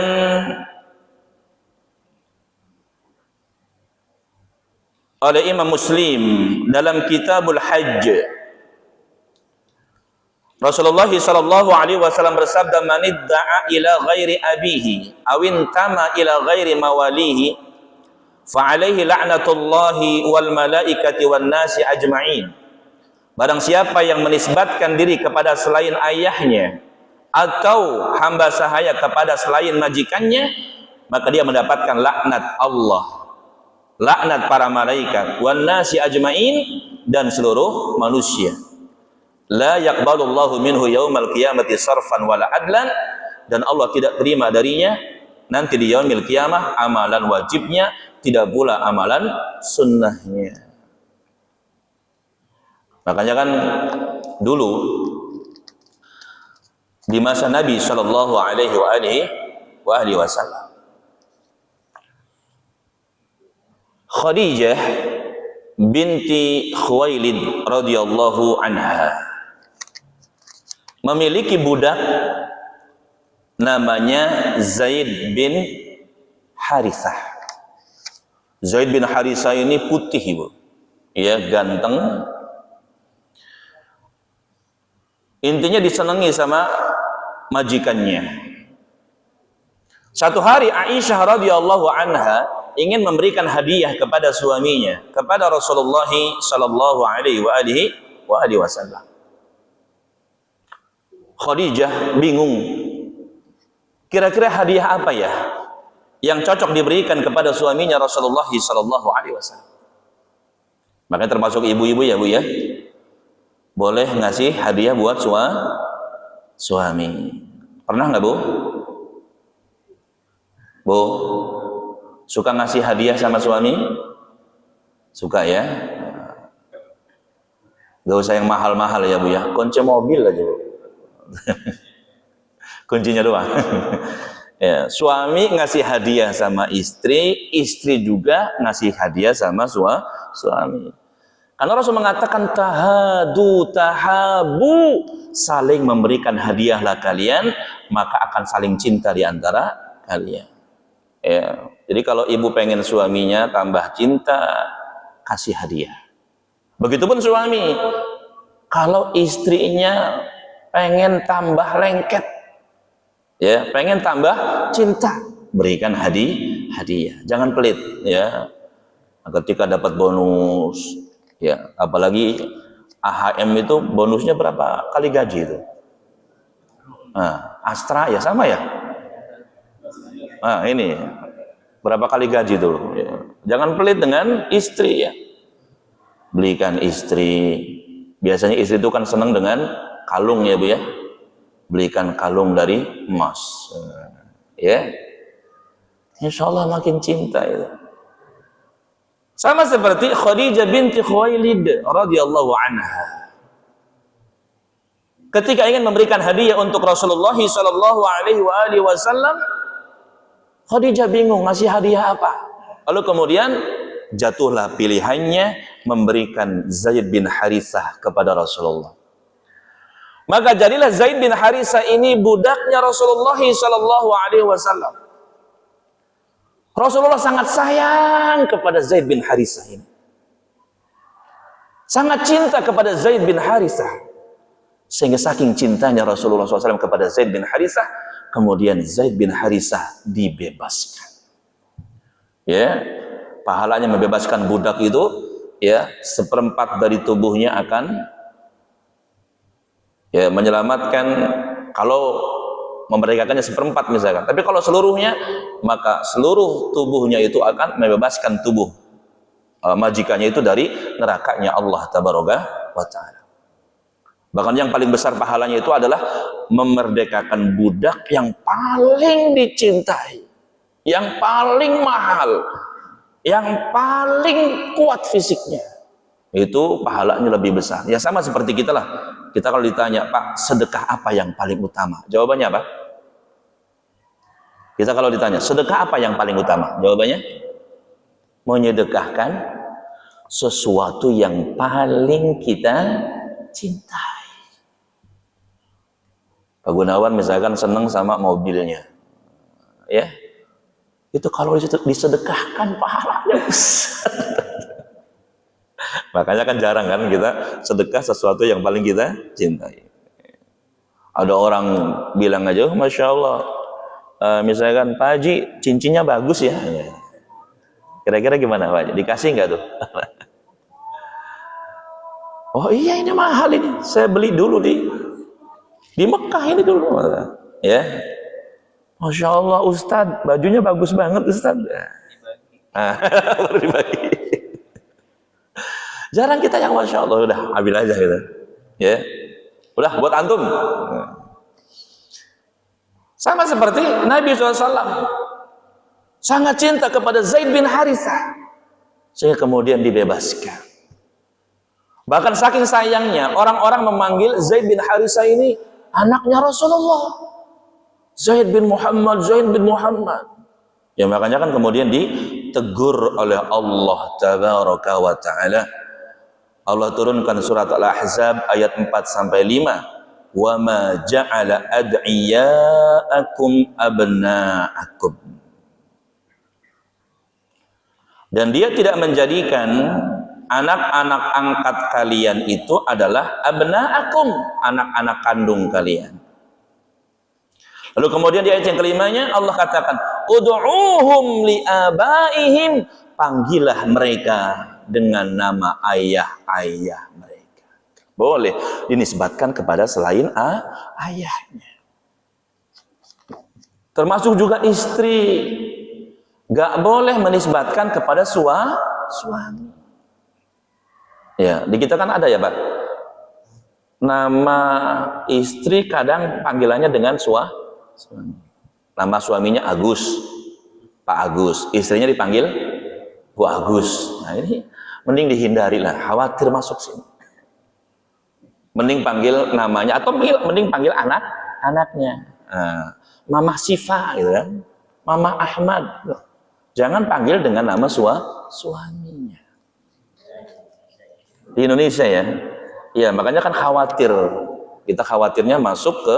oleh Imam Muslim dalam Kitabul Hajj. Rasulullah sallallahu alaihi wasallam bersabda, "Man idda'a ila ghairi abihi aw intama ila ghairi mawalihi fa alaihi la'natullahi wal malaikati wan nasi ajma'in." Barang siapa yang menisbatkan diri kepada selain ayahnya atau hamba sahaya kepada selain majikannya, maka dia mendapatkan laknat Allah, laknat para malaikat, wan nasi ajma'in, dan seluruh manusia. La yaqbalullahu minhu yaumal qiyamati sarfan wala adlan, dan Allah tidak terima darinya nanti di yaumil qiyamah amalan wajibnya, tidak pula amalan sunnahnya. Makanya kan dulu di masa Nabi sallallahu alaihi wasallam, Khadijah binti Khuwailid radhiyallahu anha memiliki budak namanya Zaid bin Harithah. Zaid bin Harithah ini putih, Ibu. Ya, ganteng. Intinya disenangi sama majikannya. Satu hari Aisyah radhiyallahu anha ingin memberikan hadiah kepada suaminya, kepada Rasulullah sallallahu alaihi wasallam. Khadijah bingung, kira-kira hadiah apa ya yang cocok diberikan kepada suaminya Rasulullah sallallahu alaihi wasallam. Makanya termasuk ibu-ibu ya, Bu ya, boleh ngasih hadiah buat suami. Pernah nggak, Bu? Bu, suka ngasih hadiah sama suami? Suka ya? Gak usah yang mahal-mahal ya, Bu ya. Kunci mobil aja, Bu. Kuncinya doang. Ya, suami ngasih hadiah sama istri, istri juga ngasih hadiah sama suami. Karena Rasul mengatakan tahadu tahabu, saling memberikan hadiahlah kalian, maka akan saling cinta di antara kalian. Ya, jadi kalau ibu pengen suaminya tambah cinta, kasih hadiah. Begitupun suami, kalau istrinya pengen tambah lengket, ya, pengen tambah cinta, berikan hadiah. Jangan pelit, ya. Ketika dapat bonus, ya, apalagi AHM itu bonusnya berapa kali gaji itu? Nah, Astra ya sama ya. Ini berapa kali gaji tuh ya. Jangan pelit dengan istri ya. Belikan istri, biasanya istri itu kan senang dengan kalung ya Bu ya. Belikan kalung dari emas ya, insya Allah makin cinta itu. Sama seperti Khadijah binti Khuwailid radhiyallahu anha, ketika ingin memberikan hadiah untuk Rasulullah sallallahu alaihi wasallam, Khadijah bingung ngasih hadiah apa. Lalu kemudian jatuhlah pilihannya memberikan Zaid bin Harithah kepada Rasulullah. Maka jadilah Zaid bin Harithah ini budaknya Rasulullah sallallahu alaihi wasallam. Rasulullah sangat sayang kepada Zaid bin Harithah ini. Sangat cinta kepada Zaid bin Harithah. Sehingga saking cintanya Rasulullah SAW kepada Zaid bin Harithah, kemudian Zaid bin Harithah dibebaskan. Ya, pahalanya membebaskan budak itu, ya, 1/4 dari tubuhnya akan ya menyelamatkan, kalau memerdekakannya 1/4 misalkan, tapi kalau seluruhnya maka seluruh tubuhnya itu akan membebaskan tubuh majikannya itu dari nerakanya Allah tabaraka wa ta'ala. Bahkan yang paling besar pahalanya itu adalah memerdekakan budak yang paling dicintai, yang paling mahal, yang paling kuat fisiknya, itu pahalanya lebih besar. Ya sama seperti kita lah. Kita kalau ditanya, Pak, sedekah apa yang paling utama? Jawabannya apa? Kita kalau ditanya, sedekah apa yang paling utama? Jawabannya, menyedekahkan sesuatu yang paling kita cintai. Pak Gunawan misalkan senang sama mobilnya, ya, itu kalau disedekahkan pahalanya besar. Makanya kan jarang kan kita sedekah sesuatu yang paling kita cintai. Ada orang bilang aja, oh, Masya Allah, misalkan Pak Haji cincinnya bagus ya. Kira-kira gimana Pak Haji? Dikasih nggak tuh? Oh iya ini mahal ini, saya beli dulu di Mekah ini dulu. Ya, Masya Allah Ustadz, bajunya bagus banget Ustadz. Baru dibagi. Jarang kita yang Masya Allah, udah ambil aja gitu. Ya, udah buat antum. Sama seperti Nabi SAW sangat cinta kepada Zaid bin Harithah, sehingga kemudian dibebaskan. Bahkan saking sayangnya orang-orang memanggil Zaid bin Harithah ini anaknya Rasulullah, Zaid bin Muhammad, Zaid bin Muhammad. Ya makanya kan kemudian ditegur oleh Allah tabaraka wa ta'ala. Allah turunkan surat Al-Ahzab ayat 4-5. Wa ma ja'ala ad'iyaakum abna'akum. Dan dia tidak menjadikan anak-anak angkat kalian itu adalah abna'akum, anak-anak kandung kalian. Lalu kemudian di ayat yang kelimanya Allah katakan, ud'uuhum li'abaihim, panggillah mereka dengan nama ayah-ayah mereka. Boleh dinisbatkan kepada selain ayahnya. Termasuk juga istri, gak boleh menisbatkan kepada suami. Ya, di kita kan ada ya Pak, nama istri kadang panggilannya dengan suami. Nama suaminya Agus, Pak Agus, istrinya dipanggil Bu Agus. Nah ini mending dihindari lah, khawatir masuk sini. Mending panggil namanya, atau mending panggil anaknya. Mama Sifa gitu kan, Mama Ahmad. Jangan panggil dengan nama suaminya. Di Indonesia ya, ya makanya kan khawatir. Kita khawatirnya masuk ke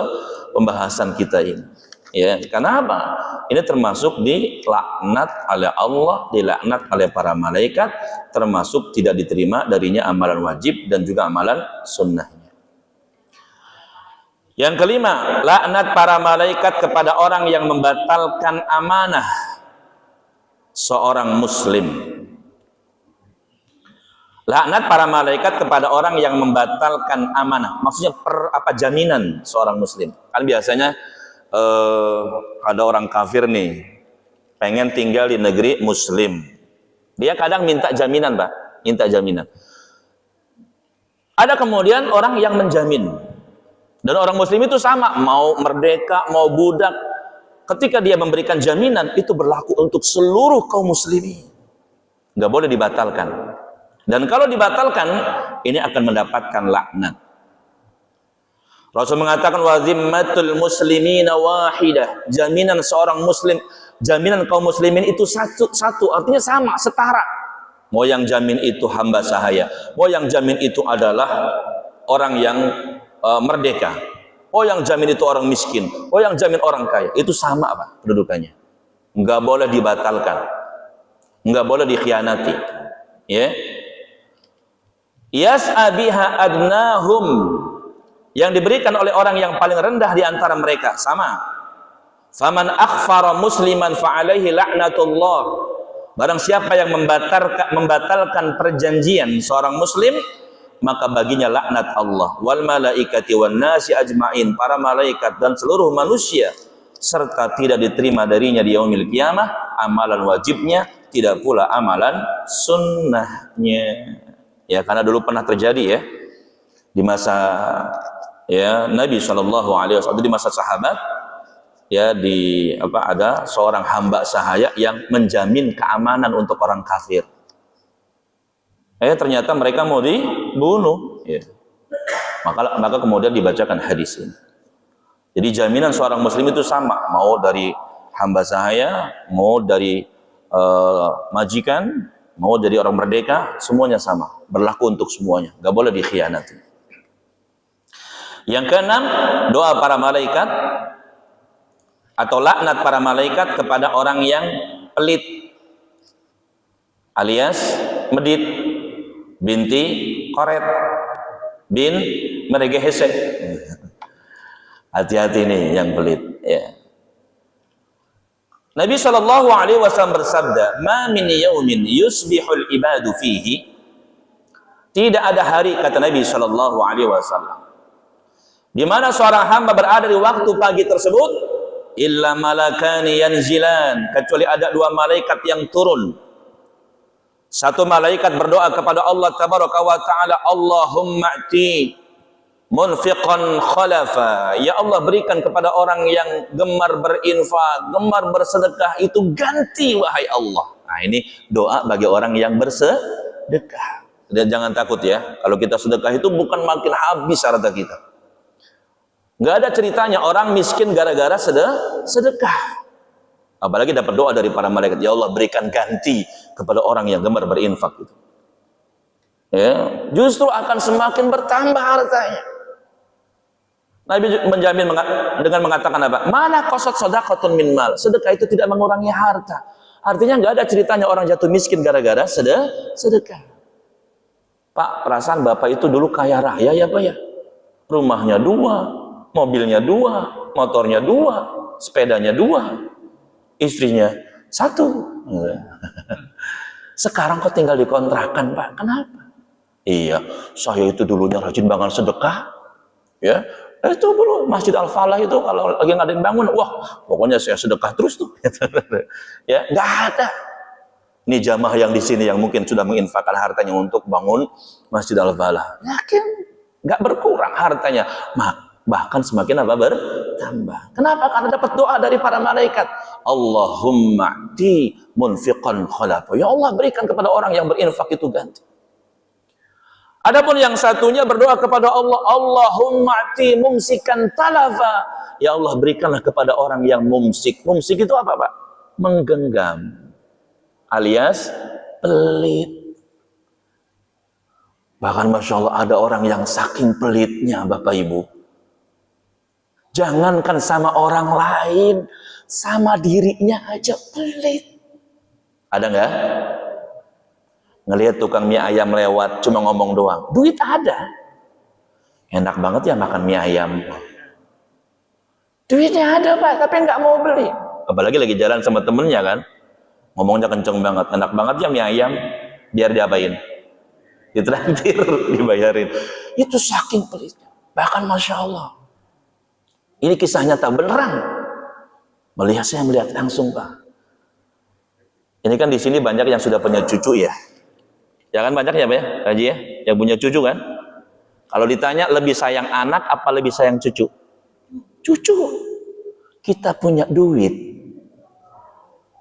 pembahasan kita ini. Ya, karena apa? Ini termasuk dilaknat oleh Allah, dilaknat oleh para malaikat, termasuk tidak diterima darinya amalan wajib dan juga amalan sunnahnya. Yang kelima, laknat para malaikat kepada orang yang membatalkan amanah seorang muslim. Laknat para malaikat kepada orang yang membatalkan amanah. Maksudnya jaminan seorang muslim. Kan biasanya ada orang kafir nih, pengen tinggal di negeri muslim. Dia kadang minta jaminan, Pak, minta jaminan. Ada kemudian orang yang menjamin. Dan orang muslim itu sama, mau merdeka, mau budak. Ketika dia memberikan jaminan, itu berlaku untuk seluruh kaum muslimin. Nggak boleh dibatalkan. Dan kalau dibatalkan, ini akan mendapatkan laknat. Rasul mengatakan wa zimmatul muslimina wahidah. Jaminan seorang muslim, jaminan kaum muslimin itu satu, artinya sama, setara. Mau yang jamin itu hamba sahaya, mau yang jamin itu adalah orang yang merdeka, mau yang jamin itu orang miskin, mau yang jamin orang kaya, itu sama, Pak, kedudukannya. Enggak boleh dibatalkan, enggak boleh dikhianati. Ya. Yas'a biha adnahum, yang diberikan oleh orang yang paling rendah di antara mereka, sama. Faman akhfara musliman fa'alaihi la'natullah. Barang siapa yang membatalkan perjanjian seorang muslim, maka baginya laknat Allah. Wal malaikati wan nasi ajmain, para malaikat dan seluruh manusia, serta tidak diterima darinya di yaumil qiyamah amalan wajibnya, tidak pula amalan sunnahnya. Ya, karena dulu pernah terjadi ya di masa ya Nabi SAW, di masa sahabat ya, ada seorang hamba sahaya yang menjamin keamanan untuk orang kafir. Ternyata mereka mau dibunuh ya. Maka kemudian dibacakan hadis ini. Jadi jaminan seorang muslim itu sama, mau dari hamba sahaya, mau dari majikan, mau dari orang merdeka, semuanya sama, berlaku untuk semuanya, nggak boleh dikhianati. Yang keenam, doa para malaikat atau laknat para malaikat kepada orang yang pelit alias medit, binti koret, bin meregehese. Hati-hati nih yang pelit ya. Nabi SAW bersabda, "Ma min yaumin yusbihul ibadu fihi." Tidak ada hari, kata Nabi SAW, di mana seorang hamba berada di waktu pagi tersebut, illa malakani yanzilan, kecuali ada dua malaikat yang turun. Satu malaikat berdoa kepada Allah tabaraka wa taala, Allahumma ati munfiqan khalafa, ya Allah berikan kepada orang yang gemar berinfak, gemar bersedekah itu ganti wahai Allah. Nah, ini doa bagi orang yang bersedekah. Dan jangan takut ya, kalau kita sedekah itu bukan makin habis harta kita. Nggak ada ceritanya orang miskin gara-gara sedekah. Apalagi dapat doa dari para malaikat, ya Allah berikan ganti kepada orang yang gemar berinfak itu. Ya, justru akan semakin bertambah hartanya. Nabi menjamin dengan mengatakan apa? Mana qasat shadaqatun min mal. Sedekah itu tidak mengurangi harta. Artinya nggak ada ceritanya orang jatuh miskin gara-gara sedekah. Pak, perasaan Bapak itu dulu kaya raya ya Pak ya? Rumahnya 2, mobilnya 2, motornya 2, sepedanya 2, istrinya 1. Sekarang kok tinggal di kontrakan Pak? Kenapa? Iya, saya itu dulunya rajin banget sedekah. Ya, itu dulu Masjid Al-Falah itu kalau lagi ngadain bangun, wah pokoknya saya sedekah terus tuh. Ya, nggak ada. Ini jamaah yang di sini yang mungkin sudah menginfakkan hartanya untuk bangun Masjid Al-Falah, yakin nggak berkurang hartanya, bahkan semakin apa? Bertambah. Kenapa? Karena dapat doa dari para malaikat. Allahumma ti munfiqan khalafa. Ya Allah berikan kepada orang yang berinfak itu ganti. Adapun yang satunya berdoa kepada Allah, Allahumma ti mumsikan talafa. Ya Allah berikanlah kepada orang yang mumsik. Mumsik itu apa Pak? Menggenggam, alias pelit. Bahkan Masya Allah ada orang yang saking pelitnya Bapak Ibu, jangankan sama orang lain, sama dirinya aja pelit. Ada nggak? Ngelihat tukang mie ayam lewat cuma ngomong doang, duit ada, enak banget ya makan mie ayam, duitnya ada Pak, tapi nggak mau beli. Apalagi lagi jalan sama temennya kan, ngomongnya kenceng banget, enak banget ya mie ayam, biar diapain? Ditraktir, dibayarin. Itu saking pelitnya. Bahkan Masya Allah, ini kisah nyata beneran. Saya melihat langsung Pak. Ini kan di sini banyak yang sudah punya cucu ya. Ya kan banyak ya Pak ya, Haji ya, yang punya cucu kan. Kalau ditanya lebih sayang anak apa lebih sayang cucu? Cucu. Kita punya duit,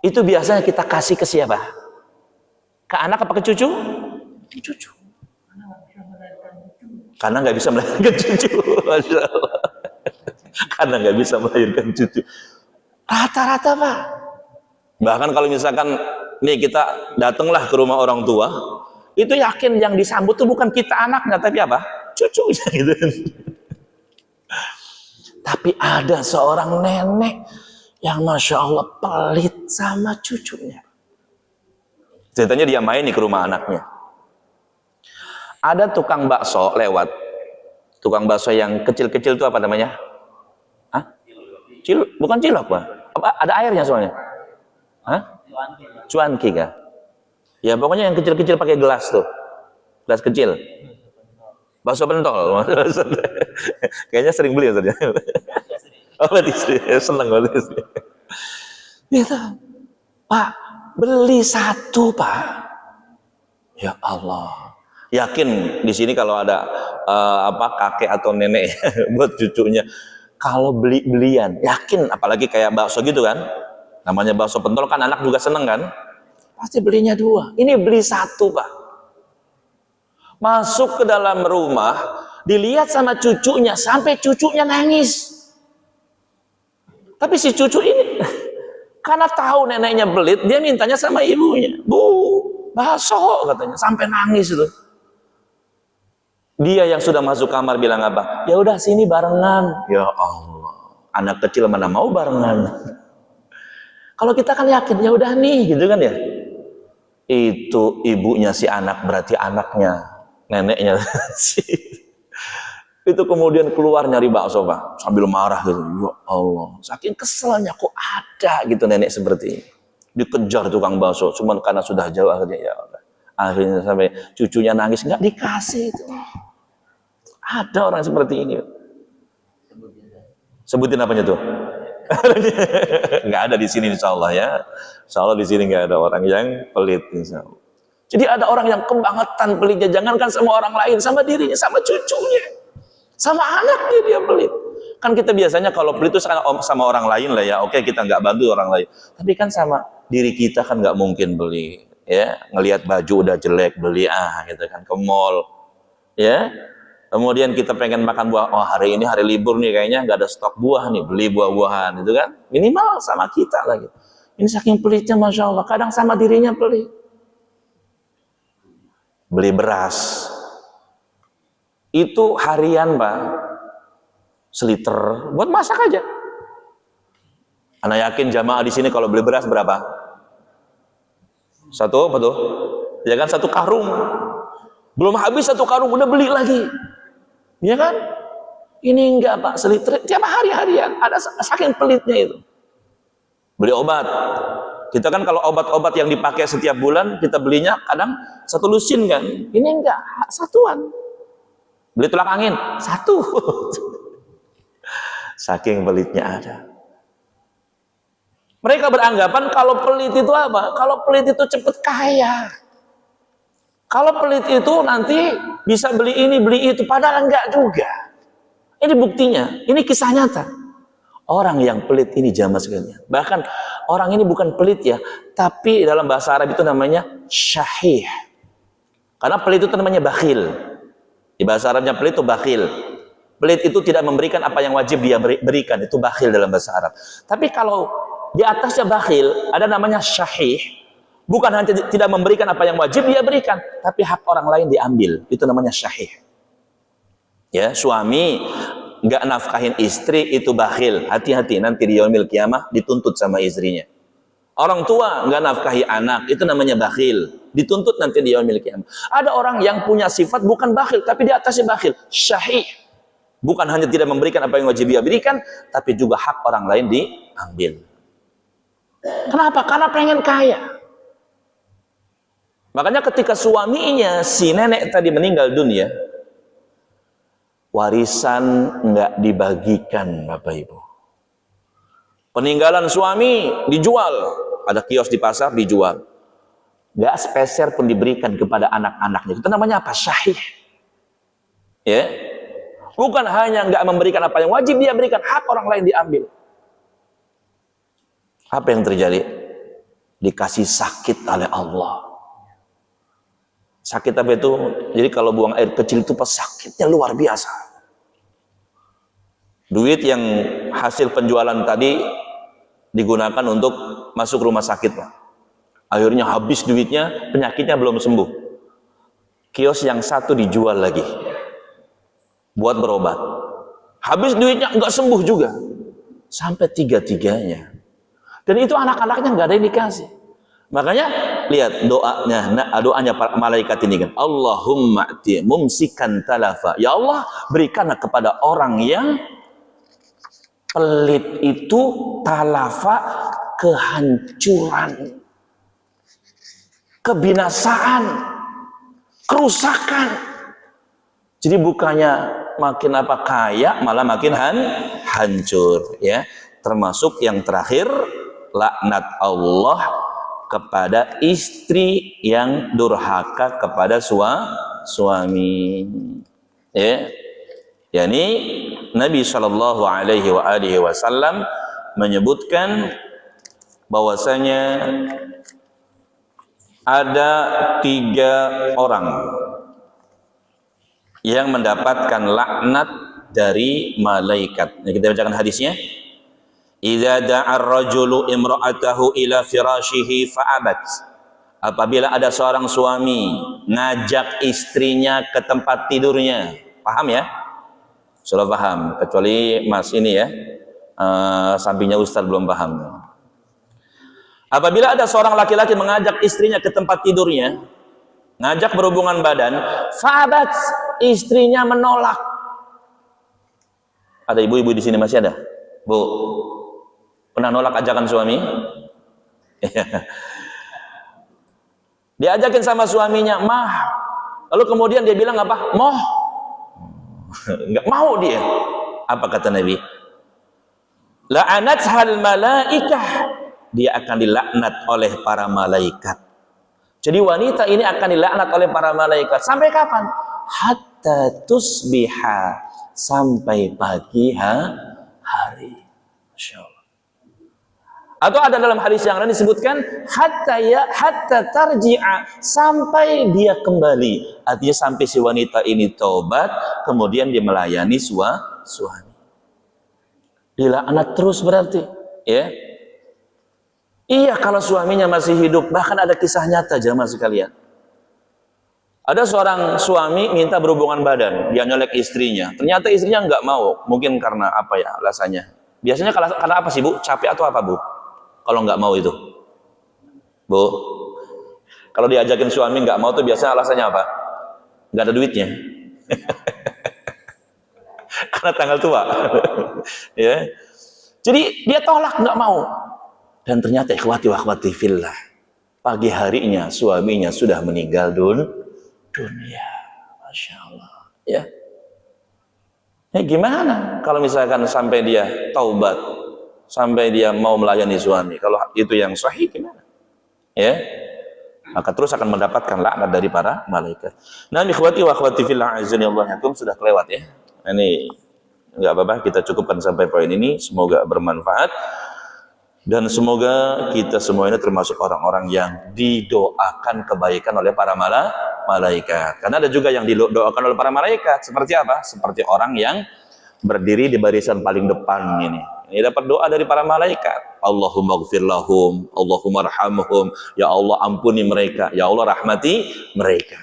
itu biasanya kita kasih ke siapa? Ke anak apa ke cucu? Cucu. Karena nggak bisa melahirkan cucu. Masya Allah. Karena nggak bisa melahirkan cucu. Rata-rata Pak. Bahkan kalau misalkan nih kita datanglah ke rumah orang tua, itu yakin yang disambut itu bukan kita anaknya, tapi apa? Cucunya gitu. Tapi ada seorang nenek yang Masya Allah pelit sama cucunya. Ceritanya dia main nih ke rumah anaknya. Ada tukang bakso lewat. Tukang bakso yang kecil-kecil itu apa namanya? Hah? Bukan cilok Pak. Ada airnya soalnya. Hah? Cuanki kah? Ya pokoknya yang kecil-kecil pakai gelas tuh. Gelas kecil. Bakso pentol. Kayaknya sering beli ya. Oh, berarti seneng banget. Gitu. Pak, beli satu, Pak. Ya Allah. Yakin di sini kalau ada kakek atau nenek buat cucunya, kalau beli-belian, yakin apalagi kayak bakso gitu kan. Namanya bakso pentol kan anak juga seneng kan? Pasti belinya dua. Ini beli satu, Pak. Masuk ke dalam rumah, dilihat sama cucunya sampai cucunya nangis. Tapi si cucu ini karena tahu neneknya belit, dia mintanya sama ibunya. Bu, bakso katanya, sampai nangis itu. Dia yang sudah masuk kamar bilang apa? Ya udah sini barengan. Ya Allah, anak kecil mana mau barengan? Kalau kita kan yakin, ya udah nih, gitu kan ya. Itu ibunya si anak berarti anaknya, neneknya si. Itu kemudian keluar nyari bakso Pak, sambil marah gitu. Ya Allah, saking keselnya kok ada gitu nenek seperti ini. Dikejar tukang bakso, cuman karena sudah jauh akhirnya ya Allah. Akhirnya sampai cucunya nangis nggak dikasih itu. Ada orang seperti ini. Sebutin apanya tuh? Nggak ada di sini insya Allah ya. Insya Allah di sini nggak ada orang yang pelit insya Allah. Jadi ada orang yang kebangetan pelitnya, jangankan sama orang lain, sama dirinya, sama cucunya, sama anaknya dia pelit. Kan kita biasanya kalau pelit itu sama orang lain lah ya, oke kita nggak bantu orang lain. Tapi kan sama diri kita kan nggak mungkin beli, ya ngelihat baju udah jelek beli gitu kan ke mall, ya. Kemudian kita pengen makan buah, oh hari ini hari libur nih kayaknya nggak ada stok buah nih, beli buah-buahan itu kan minimal sama kita lagi. Ini saking pelitnya Masya Allah, kadang sama dirinya pelit. Beli beras itu harian Pak, seliter buat masak aja. Anda yakin jamaah di sini kalau beli beras berapa? Satu apa tuh? Ya kan satu karung. Belum habis satu karung udah beli lagi. Ya kan? Ini enggak Pak, seliter tiap hari-harian. Ada saking pelitnya itu. Beli obat. Kita kan kalau obat-obat yang dipakai setiap bulan kita belinya kadang satu lusin kan. Ini enggak, satuan. Beli tolak angin satu. Saking pelitnya ada. Mereka beranggapan kalau pelit itu apa? Kalau pelit itu cepat kaya. Kalau pelit itu nanti bisa beli ini, beli itu. Padahal enggak juga. Ini buktinya. Ini kisah nyata. Orang yang pelit ini jamaah sekalian. Bahkan orang ini bukan pelit ya. Tapi dalam bahasa Arab itu namanya syahih. Karena pelit itu namanya bakhil. Di bahasa Arabnya pelit itu bakhil. Pelit itu tidak memberikan apa yang wajib dia berikan. Itu bakhil dalam bahasa Arab. Tapi kalau di atasnya bakhil, ada namanya syahih. Bukan hanya tidak memberikan apa yang wajib dia berikan, tapi hak orang lain diambil. Itu namanya syahih. Ya, suami nggak nafkahin istri itu bakhil. Hati-hati nanti di yaumil kiamah dituntut sama istrinya. Orang tua nggak nafkahi anak, itu namanya bakhil. Dituntut nanti di yaumil kiamah. Ada orang yang punya sifat bukan bakhil, tapi di atasnya bakhil, syahih. Bukan hanya tidak memberikan apa yang wajib dia berikan, tapi juga hak orang lain diambil. Kenapa? Karena pengen kaya. Makanya ketika suaminya si nenek tadi meninggal dunia, warisan nggak dibagikan Bapak Ibu. Peninggalan suami dijual, ada kios di pasar dijual. nggak sepeser pun diberikan kepada anak-anaknya. Itu namanya apa? Syahih. Ya, bukan hanya nggak memberikan apa yang wajib dia berikan, hak orang lain diambil. Apa yang terjadi? Dikasih sakit oleh Allah. Sakit apa itu? Jadi kalau buang air kecil itu pas sakitnya luar biasa. Duit yang hasil penjualan tadi digunakan untuk masuk rumah sakit, Pak. Akhirnya habis duitnya, penyakitnya belum sembuh. Kios yang satu dijual lagi buat berobat. Habis duitnya nggak sembuh juga, sampai tiga-tiganya. Dan itu anak-anaknya nggak ada yang dikasih. Makanya lihat doanya para malaikat ini kan, Allahumma ati mumsikan talafa. Ya Allah, berikanlah kepada orang yang pelit itu talafa, kehancuran, kebinasaan, kerusakan. Jadi bukannya makin apa kaya, malah makin hancur, ya. Termasuk yang terakhir, laknat Allah kepada istri yang durhaka kepada suami. Ya. Yani Nabi Shallallahu Alaihi Wasallam menyebutkan bahwasanya ada 3 orang yang mendapatkan laknat dari malaikat. Nah, kita bacakan hadisnya. Idza da'a ar-rajulu imra'atahu ila firashihi fa'abat. Apabila ada seorang suami ngajak istrinya ke tempat tidurnya. Paham ya? Sudah paham, kecuali Mas ini ya. Sampingnya Ustaz belum paham. Apabila ada seorang laki-laki mengajak istrinya ke tempat tidurnya, ngajak berhubungan badan, fa'abat, istrinya menolak. Ada ibu-ibu di sini masih ada? Bu, pernah nolak ajakan suami? Diajakin sama suaminya, mah. Lalu kemudian dia bilang apa? Moh. Enggak mau dia. Apa kata Nabi? La'anathal malaikah. Dia akan dilaknat oleh para malaikat. Jadi wanita ini akan dilaknat oleh para malaikat. Sampai kapan? Hatta tusbiha. Sampai pagi hari. Masya Allah. Atau ada dalam hadis yang lain disebutkan hatta tarji'a, sampai dia kembali. Artinya sampai si wanita ini taubat, kemudian dia melayani suami. Dilaknat terus berarti, ya. Iya, kalau suaminya masih hidup. Bahkan ada kisah nyata jamaah sekalian. Ada seorang suami minta berhubungan badan, dia nyolek istrinya. Ternyata istrinya nggak mau, mungkin karena apa ya alasannya. Biasanya karena apa sih Bu? Capek atau apa Bu? Kalau nggak mau itu, Bu. Kalau diajakin suami nggak mau tuh biasanya alasannya apa? Nggak ada duitnya. Karena tanggal tua. Ya. Jadi dia tolak, nggak mau. Dan ternyata ikhwati wa akhwati fillah, pagi harinya suaminya sudah meninggal dunia. Masya Allah. Ya. Gimana kalau misalkan sampai dia taubat, sampai dia mau melayani suami, kalau itu yang sahih gimana? Ya, maka terus akan mendapatkan laknat dari para malaikat. Nah, ikhwati wa akhwati fillah azani Allah yakum, sudah kelewat ya. Ini enggak apa-apa, kita cukupkan sampai poin ini. Semoga bermanfaat dan semoga kita semua ini termasuk orang-orang yang didoakan kebaikan oleh para malaikat. Karena ada juga yang didoakan oleh para malaikat. Seperti apa? Seperti orang yang berdiri di barisan paling depan ini. Ini dapat doa dari para malaikat. Allahumma gfir lahum, Allahumma arhamhum. Ya Allah ampuni mereka, ya Allah rahmati mereka.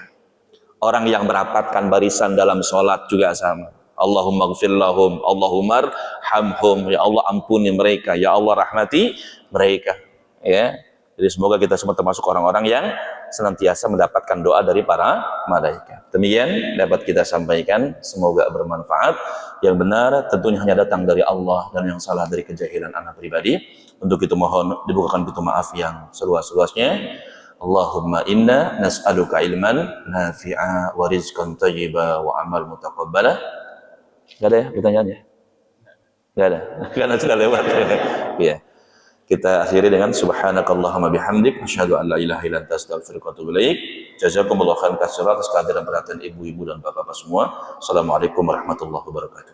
Orang yang merapatkan barisan dalam sholat juga sama. Allahumma gfir lahum, Allahumma arhamhum. Ya Allah ampuni mereka, ya Allah rahmati mereka. Ya. Jadi semoga kita semua termasuk orang-orang yang senantiasa mendapatkan doa dari para malaikat. Demikian dapat kita sampaikan, semoga bermanfaat. Yang benar tentunya hanya datang dari Allah, dan yang salah dari kejahilan anak pribadi. Untuk itu mohon dibukakan pintu maaf yang seluas-luasnya. Allahumma inna nas'aluka ilman nafi'a wa rizqan thayyiba wa amal mutaqabbala. Gak ada ya pertanyaannya? Gak ada, karena sudah lewat. Ya. Kita akhiri dengan subhanakallahumma bihamdik asyhadu an la ilaha illa anta astaghfiruka wa atubu ilaik. Jazakumullahu khairan katsiran atas kehadiran perhatian ibu-ibu dan bapak-bapak semua. Assalamualaikum warahmatullahi wabarakatuh.